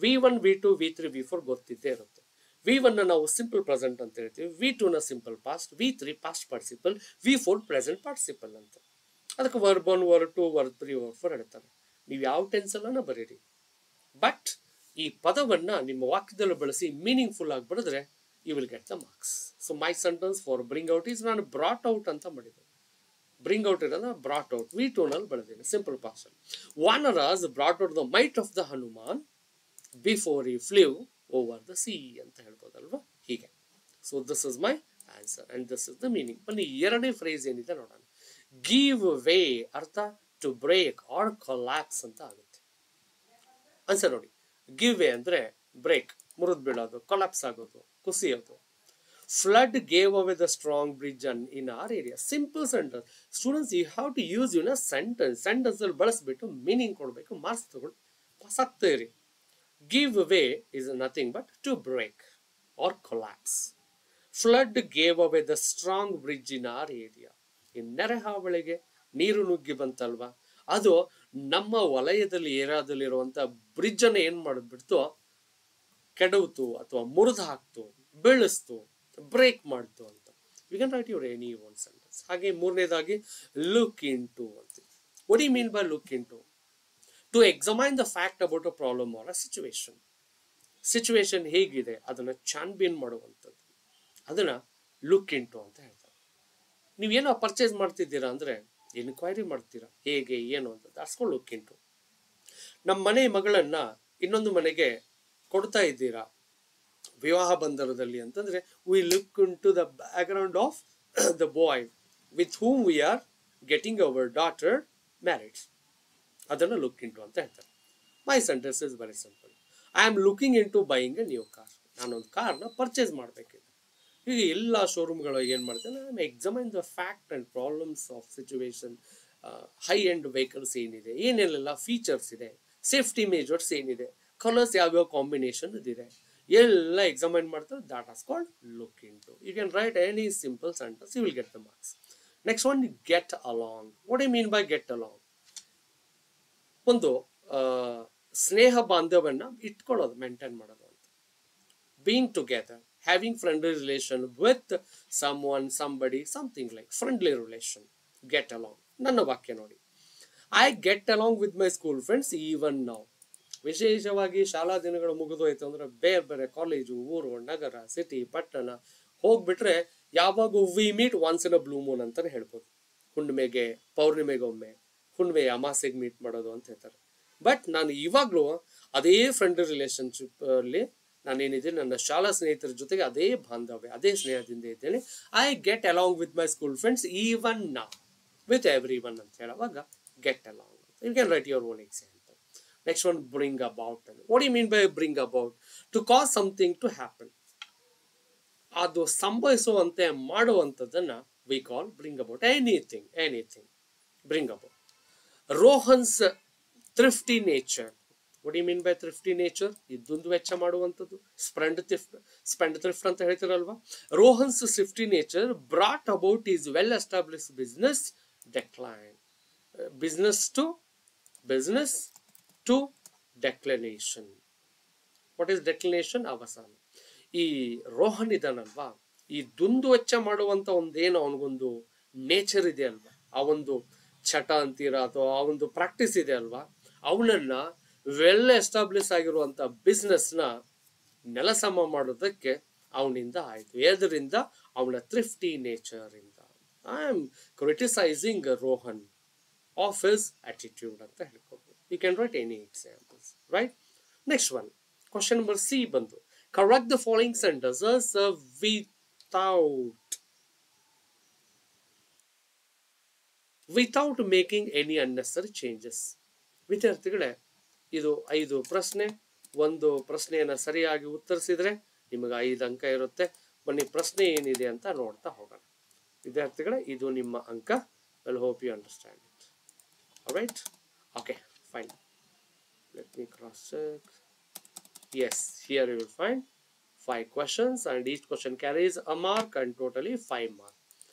V1, V2, V3, V4 ಗೊತ್ತಿದ್ದೇ ಇರುತ್ತೆ. V1 ನಾವು ಸಿಂಪಲ್ ಪ್ರೆಸೆಂಟ್ ಅಂತ ಹೇಳ್ತೀವಿ, V2 ನ simple past, V3 past participle, V4 present participle ಅಂತ. ಅದಕ್ಕೆ ವರ್ಬ್ 1 ವರ್ಬ್ 2 ವರ್ಬ್ 3 ವರ್ಬ್ 4 ಹೇಳ್ತಾರೆ. ನೀವು ಯಾವ ಟೆನ್ಸ್ ಅಲ್ಲನ ಬರೀರಿ, ಬಟ್ ಈ ಪದವನ್ನ ನಿಮ್ಮ ವಾಕ್ಯದಲ್ಲಿ ಬಳಸಿ ಮೀನಿಂಗ್ಫುಲ್ ಆಗಿ ಬರೆದ್ರೆ you will get the marks. So my sentence for bring out is ನಾನು ಬ್ರಾಟ್ ಔಟ್ ಅಂತ ಮಾಡಿದೆ. ಬ್ರಿಂಗ್ ಔಟ್ ಇರೋದ ಬ್ರಾಟ್ ಔಟ್ ವಿ ಟೋನಲ್ಲಿ ಬೆಳೆದಿದೆ, ಸಿಂಪಲ್ ಪಾಸ್ಟಲ್. Vanaras brought out the might of the Hanuman before he flew over the sea ಅಂತ ಹೇಳ್ಬೋದಲ್ವಾ, ಹೀಗೆ. So this is my answer and this is the meaning. ಬನ್ನಿ ಎರಡನೇ ಫ್ರೇಸ್ ಏನಿದೆ ನೋಡೋಣ. ಗಿವ್ ವೇ ಅರ್ಥ ಟು ಬ್ರೇಕ್ ಆರ್ ಕೊಲ್ಯಾಪ್ಸ್ ಅಂತ ಆಗುತ್ತೆ. ಆನ್ಸರ್ ನೋಡಿ, ಗಿವ್ ವೇ ಅಂದ್ರೆ ಬ್ರೇಕ್, ಮುರಿದು ಬೀಳೋದು, ಕೊಲ್ಯಾಪ್ಸ್ ಆಗೋದು, ಕುಸಿಯೋದು. Flood gave away the strong bridge in our area. Simple sentence students, you have to use ಯುನ ಸೆಂಟೆನ್ಸ್ ಅಲ್ಲಿ ಬಳಸ್ಬಿಟ್ಟು ಮೀನಿಂಗ್ ಕೊಡಬೇಕು, ಮಾರ್ಕ್ಸ್ ತಗೊಂಡು ಪಾಸ್ ಆಗ್ತಾ ಇರಿ. Give way is nothing but to break or collapse. Flood gave away the strong bridge in our area. ಈ ನೆರೆಹಾವಳಿಗೆ ನೀರು ನುಗ್ಗಿ ಬಂತಲ್ವಾ, ಅದು ನಮ್ಮ ವಲಯದಲ್ಲಿ ಏರಿಯಾದಲ್ಲಿರುವಂತ ಬ್ರಿಡ್ಜ್ ಅನ್ನು ಏನ್ ಮಾಡಿದ್ಬಿಡ್ತು, ಕೆಡವ್ತು ಅಥವಾ ಮುರಿದು ಹಾಕ್ತು, ಬೀಳಿಸ್ತು, ಬ್ರೇಕ್ ಮಾಡ್ತು ಅಂತ. We can write your any one sentence. ಹಾಗೆ ಮೂರನೇದಾಗಿ ಲುಕ್ ಇನ್ ಟು ಅಂತ. What you mean by look into? To examine the fact about a problem or a situation. Situation ಹೇಗಿದೆ ಅದನ್ನ ಚಾಂಪಿಯನ್ ಮಾಡುವಂಥದ್ದು, ಅದನ್ನ ಲುಕ್ ಇನ್ ಟು ಅಂತ ಹೇಳ್ತಾರೆ. ನೀವೇನೋ ಪರ್ಚೇಸ್ ಮಾಡ್ತಿದ್ದೀರಾ ಅಂದ್ರೆ ಎನ್ಕ್ವೈರಿ ಮಾಡ್ತೀರಾ, ಹೇಗೆ ಏನು ಅಂತ. ದಾಟ್ಸ್ಕೊಂಡು ಲುಕ್ ಇನ್ ಟು. ನಮ್ಮ ಮನೆ ಮಗಳನ್ನ ಇನ್ನೊಂದು ಮನೆಗೆ ಕೊಡ್ತಾ ಇದ್ದೀರಾ ವಿವಾಹ ಬಂಧನದಲ್ಲಿ ಅಂತಂದ್ರೆ we look into the background of the boy with whom we are getting our daughter marriage. ಅದನ್ನು ಲುಕ್ ಇನ್ ಟು ಅಂತ ಹೇಳ್ತಾರೆ. My sentence is very simple. I am looking into buying a new car. ನಾನೊಂದು ಕಾರ್ನ ಪರ್ಚೇಸ್ ಮಾಡಬೇಕಿದೆ. ಈಗ ಎಲ್ಲ ಶೋರೂಮ್ಗಳು ಏನು ಮಾಡ್ತಾರೆ, I am examine the fact and problems of situation. High end vehicles ಏನಿದೆ, ಏನೆಲ್ಲ ಫೀಚರ್ಸ್ ಇದೆ, ಸೇಫ್ಟಿ ಮೇಜರ್ಸ್ ಏನಿದೆ, ಕಲರ್ಸ್ ಯಾವ್ಯಾವ ಕಾಂಬಿನೇಷನ್ ಇದೆ, ಎಲ್ಲ ಎಕ್ಸಾಮೈನ್ ಮಾಡ್ತಾರೆ. That as called look into. You can write any simple sentence, you will get the marks. Next one, get along. What you mean by get along? ಒಂದು ಸ್ನೇಹ ಬಾಂಧವ್ಯನ ಇಟ್ಕೊಳ್ಳೋದು, ಮೇಂಟೈನ್ ಮಾಡೋದು ಅಂತ. Being together, having friendly relation with someone, somebody, something like friendly relation. Get along. ನನ್ನ ವಾಕ್ಯ ನೋಡಿ, I get along with my school friends even now. ವಿಶೇಷವಾಗಿ ಶಾಲಾ ದಿನಗಳು ಮುಗಿದೋಯ್ತು ಅಂದ್ರೆ ಬೇರೆ ಬೇರೆ ಕಾಲೇಜು, ಊರು, ನಗರ, ಸಿಟಿ, ಪಟ್ಟಣ ಹೋಗ್ಬಿಟ್ರೆ ಯಾವಾಗ we meet once in a blue Moon ಅಂತಾನೆ ಹೇಳ್ಬೋದು. ಹುಣ್ಣಿಮೆಗೆ, ಪೌರ್ಣಿಮೆಗೆ ಒಮ್ಮೆ, ಹುಣ್ಣಿಮೆ ಅಮಾಸೆಗೆ ಮೀಟ್ ಮಾಡೋದು ಅಂತ ಹೇಳ್ತಾರೆ. ಬಟ್ ನಾನು ಇವಾಗ್ಲೂ ಅದೇ ಫ್ರೆಂಡ್ಲಿ ರಿಲೇಶನ್ಶಿಪ್ ಅಲ್ಲಿ ನಾನೇನಿದ್ದೀನಿ, ನನ್ನ ಶಾಲಾ ಸ್ನೇಹಿತರ ಜೊತೆಗೆ ಅದೇ ಬಾಂಧವ್ಯ, ಅದೇ ಸ್ನೇಹದಿಂದ ಇದ್ದೇನೆ. I get along with my school friends even now with every one ಅಂತ ಹೇಳುವಾಗ get along. You can write your own example. Next one, bring about. What you mean by bring about? To cause something to happen. ಅದು ಸಂಭವಿಸುವಂತೆ ಮಾಡುವಂಥದ್ದನ್ನ we call bring about. Anything bring about. Rohan's thrifty nature. What you mean by thrifty nature? ಇದೊಂದು ವೆಚ್ಚ ಮಾಡುವಂಥದ್ದು. ಸ್ಪೆಂಡ್ ಥ್ರಿಫ್ಟ್ ಅಂತ ಹೇಳ್ತಿರಲ್ವಾ. Rohan's thrifty nature brought about his well establish business decline. Business to declination. What is declination? ಅವಸಾನ. ಈ ರೋಹನ್ ಇದಾನಲ್ವಾ, ಈ ದುಂದು ವೆಚ್ಚ ಮಾಡುವಂತ ಒಂದೇನು ಅವನಿಗೊಂದು ನೇಚರ್ ಇದೆ ಅಲ್ವಾ, ಆ ಒಂದು ಚಟ ಅಂತೀರಾ ಅಥವಾ ಆ ಒಂದು ಪ್ರಾಕ್ಟೀಸ್ ಇದೆ ಅಲ್ವಾ, ಅವನನ್ನ ವೆಲ್ ಎಸ್ಟಾಬ್ಲಿಷ್ ಆಗಿರುವಂತ ಬಿಸ್ನೆಸ್ ನ ನೆಲಸಮ ಮಾಡೋದಕ್ಕೆ ಅವನಿಂದ ಆಯ್ತು. ಎದರಿಂದ? ಅವನ ಥ್ರಿಫ್ಟಿ ನೇಚರ್ ಇಂದ. I am criticising Rohan of his attitude ಅಂತ ಹೇಳ್ಕೊಬೋದು. You can write any examples, right? Next one, question number C ಬಂದು, correct the following sentences without making any unnecessary changes. ವಿದ್ಯಾರ್ಥಿಗಳೇ, ಇದು 5 ಪ್ರಶ್ನೆ. ಒಂದು ಪ್ರಶ್ನೆಯನ್ನ ಸರಿಯಾಗಿ ಉತ್ತರಿಸಿದ್ರೆ ನಿಮಗೆ 5 ಅಂಕ ಇರುತ್ತೆ. ಬನ್ನಿ ಪ್ರಶ್ನೆ ಏನಿದೆ ಅಂತ ನೋಡ್ತಾ ಹೋಗೋಣ. ವಿದ್ಯಾರ್ಥಿಗಳೇ, ಇದು ನಿಮ್ಮ ಅಂಕ. Well, hope you understand it. All right? Okay, fine. Let me cross check. Yes, here you will find 5 questions and each question carries a mark and totally 5 marks.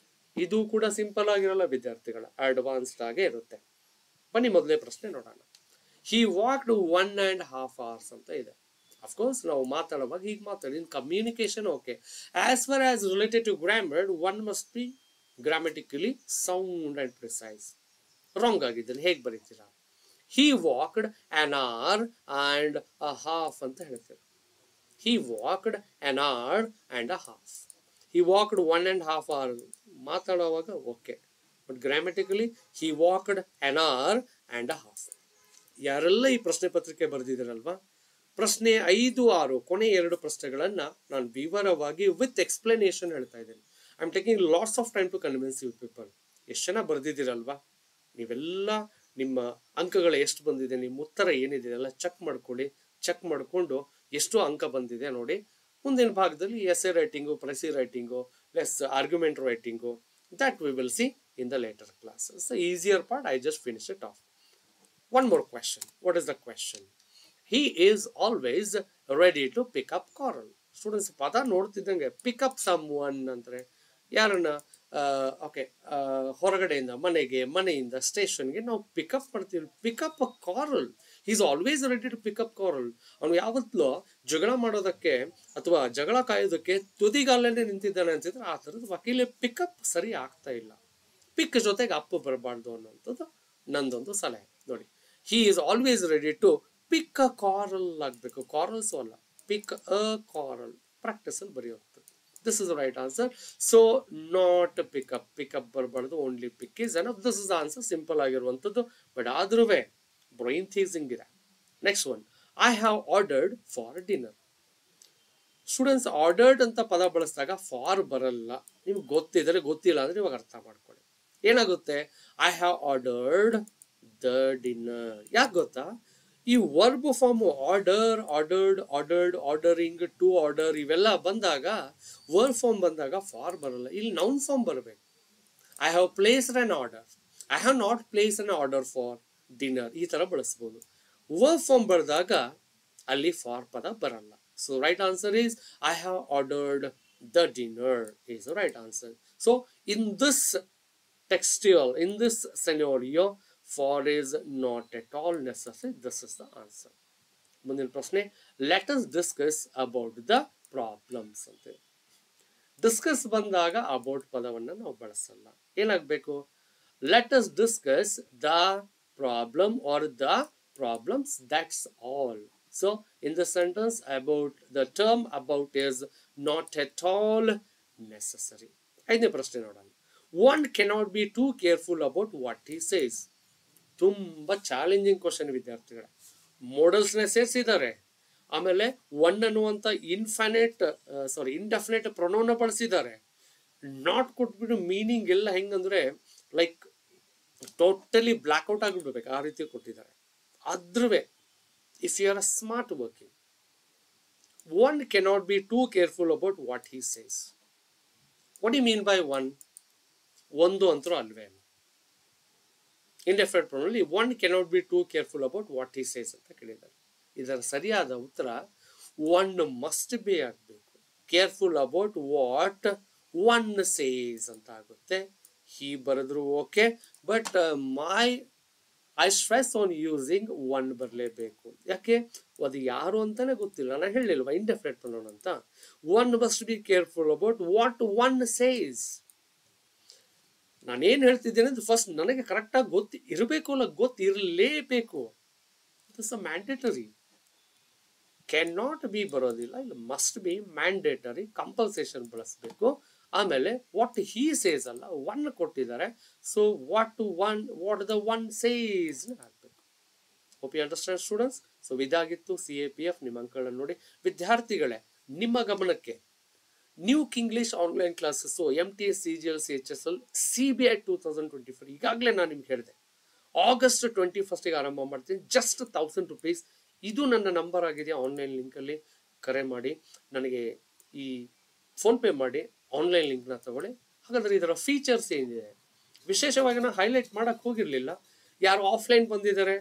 ಇದು ಕೂಡ ಸಿಂಪಲ್ ಆಗಿರಲ್ಲ ವಿದ್ಯಾರ್ಥಿಗಳ, ಅಡ್ವಾನ್ಸ್ಡ್ ಆಗೇ ಇರುತ್ತೆ. ಬನ್ನಿ ಮೊದಲೇ ಪ್ರಶ್ನೆ ನೋಡೋಣ. He walked 1.5 hours ಅಂತ ಇದೆ. ಅಫ್ಕೋರ್ಸ್ ನಾವು ಮಾತಾಡುವಾಗ ಹೀಗೆ ಮಾತಾಡಿ, communication okay. As far as related to grammar, one must be grammatically sound and precise. Wrong ಆಗಿದ್ದಾನೆ. ಹೇಗೆ ಬರೀತೀರಾ? he walked an hour and a half ಅಂತ ಹೇಳ್ತೀರಾ. he walked an hour and a half. he walked 1.5 hour ಮಾತಾಡುವಾಗ okay, but grammatically he walked an hour and a half. ಯಾರೆಲ್ಲ ಈ ಪ್ರಶ್ನೆ ಪತ್ರಿಕೆ ಬರೆದಿದ್ದೀರಲ್ವಾ, ಪ್ರಶ್ನೆ 5, 6 ಕೊನೆ 2 ಪ್ರಶ್ನೆಗಳನ್ನ ನಾನು ವಿವರವಾಗಿ ವಿತ್ ಎಕ್ಸ್ಪ್ಲನೇಷನ್ ಹೇಳ್ತಾ ಇದ್ದೇನೆ. I am taking lots of time to convince you people. ಎಷ್ಟು ಜನ ಬರೆದಿದ್ದೀರಲ್ವಾ, ನೀವೆಲ್ಲ ನಿಮ್ಮ ಅಂಕಗಳು ಎಷ್ಟು ಬಂದಿದೆ, ನಿಮ್ಮ ಉತ್ತರ ಏನಿದೆ ಎಲ್ಲ ಚೆಕ್ ಮಾಡ್ಕೊಳ್ಳಿ. ಚೆಕ್ ಮಾಡಿಕೊಂಡು ಎಷ್ಟು ಅಂಕ ಬಂದಿದೆ ನೋಡಿ. ಮುಂದಿನ ಭಾಗದಲ್ಲಿ essay writing, precis writing, less argument writing, that we will see in the later classes. The easier part I just finish it off. One more question. What is the question? He is always ready to pick up quarrel. Students, ಪದ ನೋಡ್ತಿದ್ದಂಗೆ pick up someone ಅಂದ್ರೆ ಯಾರನ್ನ ಓಕೆ ಹೊರಗಡೆಯಿಂದ ಮನೆಗೆ, ಮನೆಯಿಂದ ಸ್ಟೇಷನ್ಗೆ ನಾವು ಪಿಕಪ್ ಮಾಡ್ತೀವಿ. Pick up a quarrel. Is always ready to pick up quarrel. ಅವನು ಯಾವತ್ತೂ ಜಗಳ ಮಾಡೋದಕ್ಕೆ ಅಥವಾ ಜಗಳ ಕಾಯೋದಕ್ಕೆ ತುದಿಗಾಲನೆ ನಿಂತಿದ್ದಾನೆ ಅನ್ಸಿದ್ರೆ ಆ ಥರದ ವಕೀಲೆ ಪಿಕಪ್ ಸರಿ ಆಗ್ತಾ ಇಲ್ಲ. ಪಿಕ್ ಜೊತೆಗೆ ಅಪ್ ಬರಬಾರ್ದು ಅನ್ನೋಂಥದ್ದು ನಂದೊಂದು ಸಲಹೆ ನೋಡಿ. he is always ready to pick a quarrel ಆಗಬೇಕು. ಕಾರ್ರಲ್ಸ್ ಅಲ್ಲ, pick a quarrel. ಪ್ರಾಕ್ಟೀಸ್ ಅಲ್ಲಿ ಬರೆಯುವಂಥದ್ದು. This is the right answer. So not pick up. pick up ಬರಬಾರ್ದು, only pick is enough. This is the answer. Simple ಆಗಿರುವಂಥದ್ದು, ಬಟ್ ಆದ್ರೂ ಬ್ರೈನ್ ಥೀಸಿಂಗ್ ಇದೆ. Next one, I have ordered for dinner. Students, ordered ಅಂತ ಪದ ಬಳಸಿದಾಗ ಫಾರ್ ಬರಲ್ಲ. ನಿಮ್ಗೆ ಗೊತ್ತಿದ್ರೆ ಗೊತ್ತಿಲ್ಲ ಅಂದ್ರೆ ಇವಾಗ ಅರ್ಥ ಮಾಡ್ಕೊಳ್ಳಿ. ಏನಾಗುತ್ತೆ? I have ordered the dinner. ಯಾಕೆ ಗೊತ್ತಾ? ಈ verb form order, ordered, ordered, ordering, to order ಇವೆಲ್ಲ ಬಂದಾಗ, ವರ್ಬ್ ಫಾರ್ಮ್ ಬಂದಾಗ ಫಾರ್ ಬರಲ್ಲ. ಇಲ್ಲಿ ನೌನ್ ಫಾರ್ಮ್ ಬರಬೇಕು. I have placed an order, I have not placed an order for dinner, ಈ ತರ ಬಳಸ್ಬೋದು. ವರ್ಬ್ ಫಾರ್ಮ್ ಬರೆದಾಗ ಅಲ್ಲಿ ಫಾರ್ ಪದ ಬರಲ್ಲ. So right answer is I have ordered the dinner is the right answer. So in this textual, in this scenario, for is not at all necessary. This is the answer. ಮುಂದಿನ ಪ್ರಶ್ನೆ, let us discuss about the problems ಅಂತ. ಡಿಸ್ಕಸ್ ಬಂದಾಗ ಅಬೌಟ್ ಪದವನ್ನು ನಾವು ಬಳಸಲ್ಲ. ಏನಾಗಬೇಕು? let us discuss the problem or the problems, that's all. So in the sentence, about, the term about is not at all necessary. ಐದನೇ ಪ್ರಶ್ನೆ ನೋಡೋಣ. One cannot be too careful about what he says. ತುಂಬಾ ಚಾಲೆಂಜಿಂಗ್ ಕ್ವಶನ್ ವಿದ್ಯಾರ್ಥಿಗಳ. ಮೋಡಲ್ಸ್ನೇ ಸೇರಿಸಿದ್ದಾರೆ, ಆಮೇಲೆ ಒನ್ ಅನ್ನುವಂಥ ಇಂಡೆಫಿನೆಟ್ ಪ್ರೊನೌನ್ ಬಳಸಿದ್ದಾರೆ. ನಾಟ್ ಕೊಟ್ಬಿಟ್ಟು ಮೀನಿಂಗ್ ಎಲ್ಲ ಹೆಂಗಂದ್ರೆ ಲೈಕ್ ಟೋಟಲಿ ಬ್ಲ್ಯಾಕ್ಔಟ್ ಆಗಿಬಿಡ್ಬೇಕು ಆ ರೀತಿ ಕೊಟ್ಟಿದ್ದಾರೆ. ಆದ್ರೂ if you are a smart working, one cannot be too careful about what he says. What you mean by one? ಒಂದು ಅಂತರೂ ಅಲ್ವೇ. Indefinite pronoun one cannot be too careful about what he says ಅಂತ ಕೇಳಿದ್ದಾರೆ. ಇದರ ಸರಿಯಾದ ಉತ್ತರ ಒನ್ ಮಸ್ಟ್ ಬಿ ಆಗಬೇಕು. Careful about what one says ಅಂತ ಆಗುತ್ತೆ. ಹಿ ಬರೆದ್ರು okay, but I stress on using one ಬರಲೇಬೇಕು. ಯಾಕೆ? ಅದು ಯಾರು ಅಂತಾನೆ ಗೊತ್ತಿಲ್ಲ. ನಾನು ಹೇಳಿಲ್ವಾ ಇಂಡೆಫಿನೆಟ್ ಪ್ರೊನೌನ್ ಅಂತ. One must be careful about what one says. ನಾನೇನು ಹೇಳ್ತಿದ್ದೇನೆ ಅಂದ್ರೆ ಫಸ್ಟ್ ನನಗೆ ಕರೆಕ್ಟಾಗಿ ಇರಬೇಕು, ಅಲ್ಲ ಗೊತ್ತಿರಲೇಬೇಕು. It's a mandatory. Can not be ಬರೋದಿಲ್ಲ, ಇಲ್ಲ ಮಸ್ಟ್ ಬಿ ಮ್ಯಾಂಡೇಟರಿ, ಕಂಪಲ್ಸೇಷನ್ ಬಳಸಬೇಕು. ಆಮೇಲೆ ವಾಟ್ ಹಿ ಸೇಸ್ ಅಲ್ಲ, ಒನ್ ಕೊಟ್ಟಿದ್ದಾರೆ. So what the one says ಆಗ್ಬೇಕು. Hope you understand students. So ಇದಾಗಿತ್ತು CAPF. ನಿಮ್ಮ ಅಂಕಗಳನ್ನು ನೋಡಿ ವಿದ್ಯಾರ್ಥಿಗಳೇ, ನಿಮ್ಮ ಗಮನಕ್ಕೆ new English online classes MTS CGL CHSL CBI 2024 ಈಗಾಗಲೇ ನಾನು ನಿಮ್ಗೆ ಹೇಳಿದೆ. August 21st ಆರಂಭ ಮಾಡ್ತೀನಿ. Just 1000 rupees. ಇದು ನನ್ನ ನಂಬರ್ ಆಗಿದೆ. ಆನ್ಲೈನ್ ಲಿಂಕಲ್ಲಿ ಕರೆ ಮಾಡಿ ನನಗೆ ಈ ಫೋನ್ ಪೇ ಮಾಡಿ ಆನ್ಲೈನ್ ಲಿಂಕ್ನ ತಗೊಳ್ಳಿ. ಹಾಗಾದ್ರೆ ಇದರ ಫೀಚರ್ಸ್ ಏನಿದೆ ವಿಶೇಷವಾಗಿ ನಾನು ಹೈಲೈಟ್ ಮಾಡಕ್ ಹೋಗಿರ್ಲಿಲ್ಲ. ಯಾರು ಆಫ್ಲೈನ್ ಬಂದಿದ್ದಾರೆ,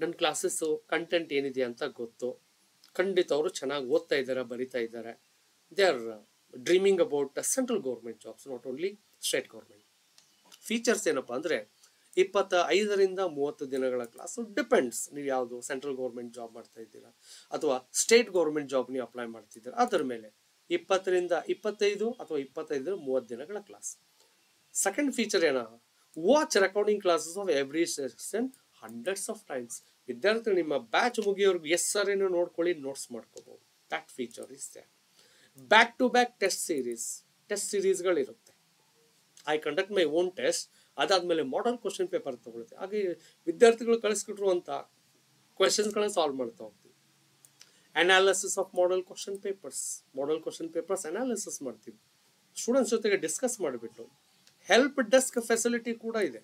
ನನ್ನ ಕ್ಲಾಸಸ್ಸು ಕಂಟೆಂಟ್ ಏನಿದೆ ಅಂತ ಗೊತ್ತು. ಖಂಡಿತ ಅವರು ಚೆನ್ನಾಗಿ ಓದ್ತಾ ಇದ್ದಾರೆ, ಬರಿತಾ ಇದ್ದಾರೆ. They are dreaming about central government jobs, not only state government. Features ಏನಪ್ಪಾ ಅಂದ್ರೆ 25ರಿಂದ 30 ದಿನಗಳ ಕ್ಲಾಸು. ಡಿಪೆಂಡ್ಸ್, ನೀವು ಯಾವುದು ಸೆಂಟ್ರಲ್ ಗೌರ್ಮೆಂಟ್ ಜಾಬ್ ಮಾಡ್ತಾ ಇದ್ದೀರಾ ಅಥವಾ ಸ್ಟೇಟ್ ಗೌರ್ಮೆಂಟ್ ಜಾಬ್ ನೀವು ಅಪ್ಲೈ ಮಾಡ್ತಿದ್ದೀರಾ ಅದರ ಮೇಲೆ 20ರಿಂದ 25 ಅಥವಾ 25ರಿಂದ 30 ದಿನಗಳ ಕ್ಲಾಸ್. ಸೆಕೆಂಡ್ ಫೀಚರ್ ಏನ, watch recording classes of every session hundreds of times. ವಿದ್ಯಾರ್ಥಿ ನಿಮ್ಮ ಬ್ಯಾಚ್ ಮುಗಿಯೋರ್ಗು ಎಸ್ ಸರ್ ಏನೋ ನೋಡ್ಕೊಳ್ಳಿ, ನೋಟ್ಸ್ ಮಾಡ್ಕೋಬಹುದು. That feature is there. Back to back test ಸೀರೀಸ್ಗಳಿರುತ್ತೆ. I conduct my own test, ಅದಾದ್ಮೇಲೆ ಮಾಡಲ್ ಕ್ವಶನ್ ಪೇಪರ್ ತಗೊಳುತ್ತೆ. ಹಾಗೆ ವಿದ್ಯಾರ್ಥಿಗಳು ಕಳಿಸ್ಕೊಟ್ಟಿರುವಂಥ ಕ್ವೆಶನ್ಸ್ಗಳನ್ನ ಸಾಲ್ವ್ ಮಾಡ್ತಾ ಹೋಗ್ತೀವಿ. Analysis of model question papers analysis ಮಾಡ್ತೀವಿ ಸ್ಟೂಡೆಂಟ್ಸ್ ಜೊತೆಗೆ ಡಿಸ್ಕಸ್ ಮಾಡಿಬಿಟ್ಟು. ಹೆಲ್ಪ್ ಡೆಸ್ಕ್ ಫೆಸಿಲಿಟಿ ಕೂಡ ಇದೆ.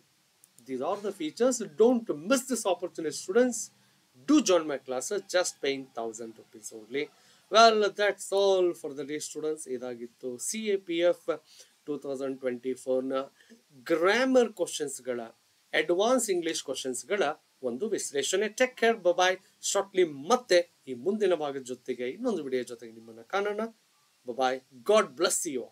These are the features. Don't miss this opportunity, students. Do join my classes, just paying 1,000 rupees only. Well, that's all for the day, students. ಇದಾಗಿತ್ತು CAPF 2024 ನ ಗ್ರಾಮರ್ ಕ್ವಶನ್ಸ್ ಗಳ, ಅಡ್ವಾನ್ಸ್ ಇಂಗ್ಲಿಷ್ ಕ್ವಶನ್ಸ್ ಗಳ ಒಂದು ವಿಶ್ಲೇಷಣೆ. ಟೇಕ್ ಕೇರ್, ಬಾಯ್. ಶಾರ್ಟ್ಲಿ ಮತ್ತೆ ಈ ಮುಂದಿನ ಭಾಗದ ಜೊತೆಗೆ ಇನ್ನೊಂದು ವಿಡಿಯೋ ಜೊತೆಗೆ ನಿಮ್ಮನ್ನ ಕಾಣೋಣ. ಬಾಯ್. God bless you.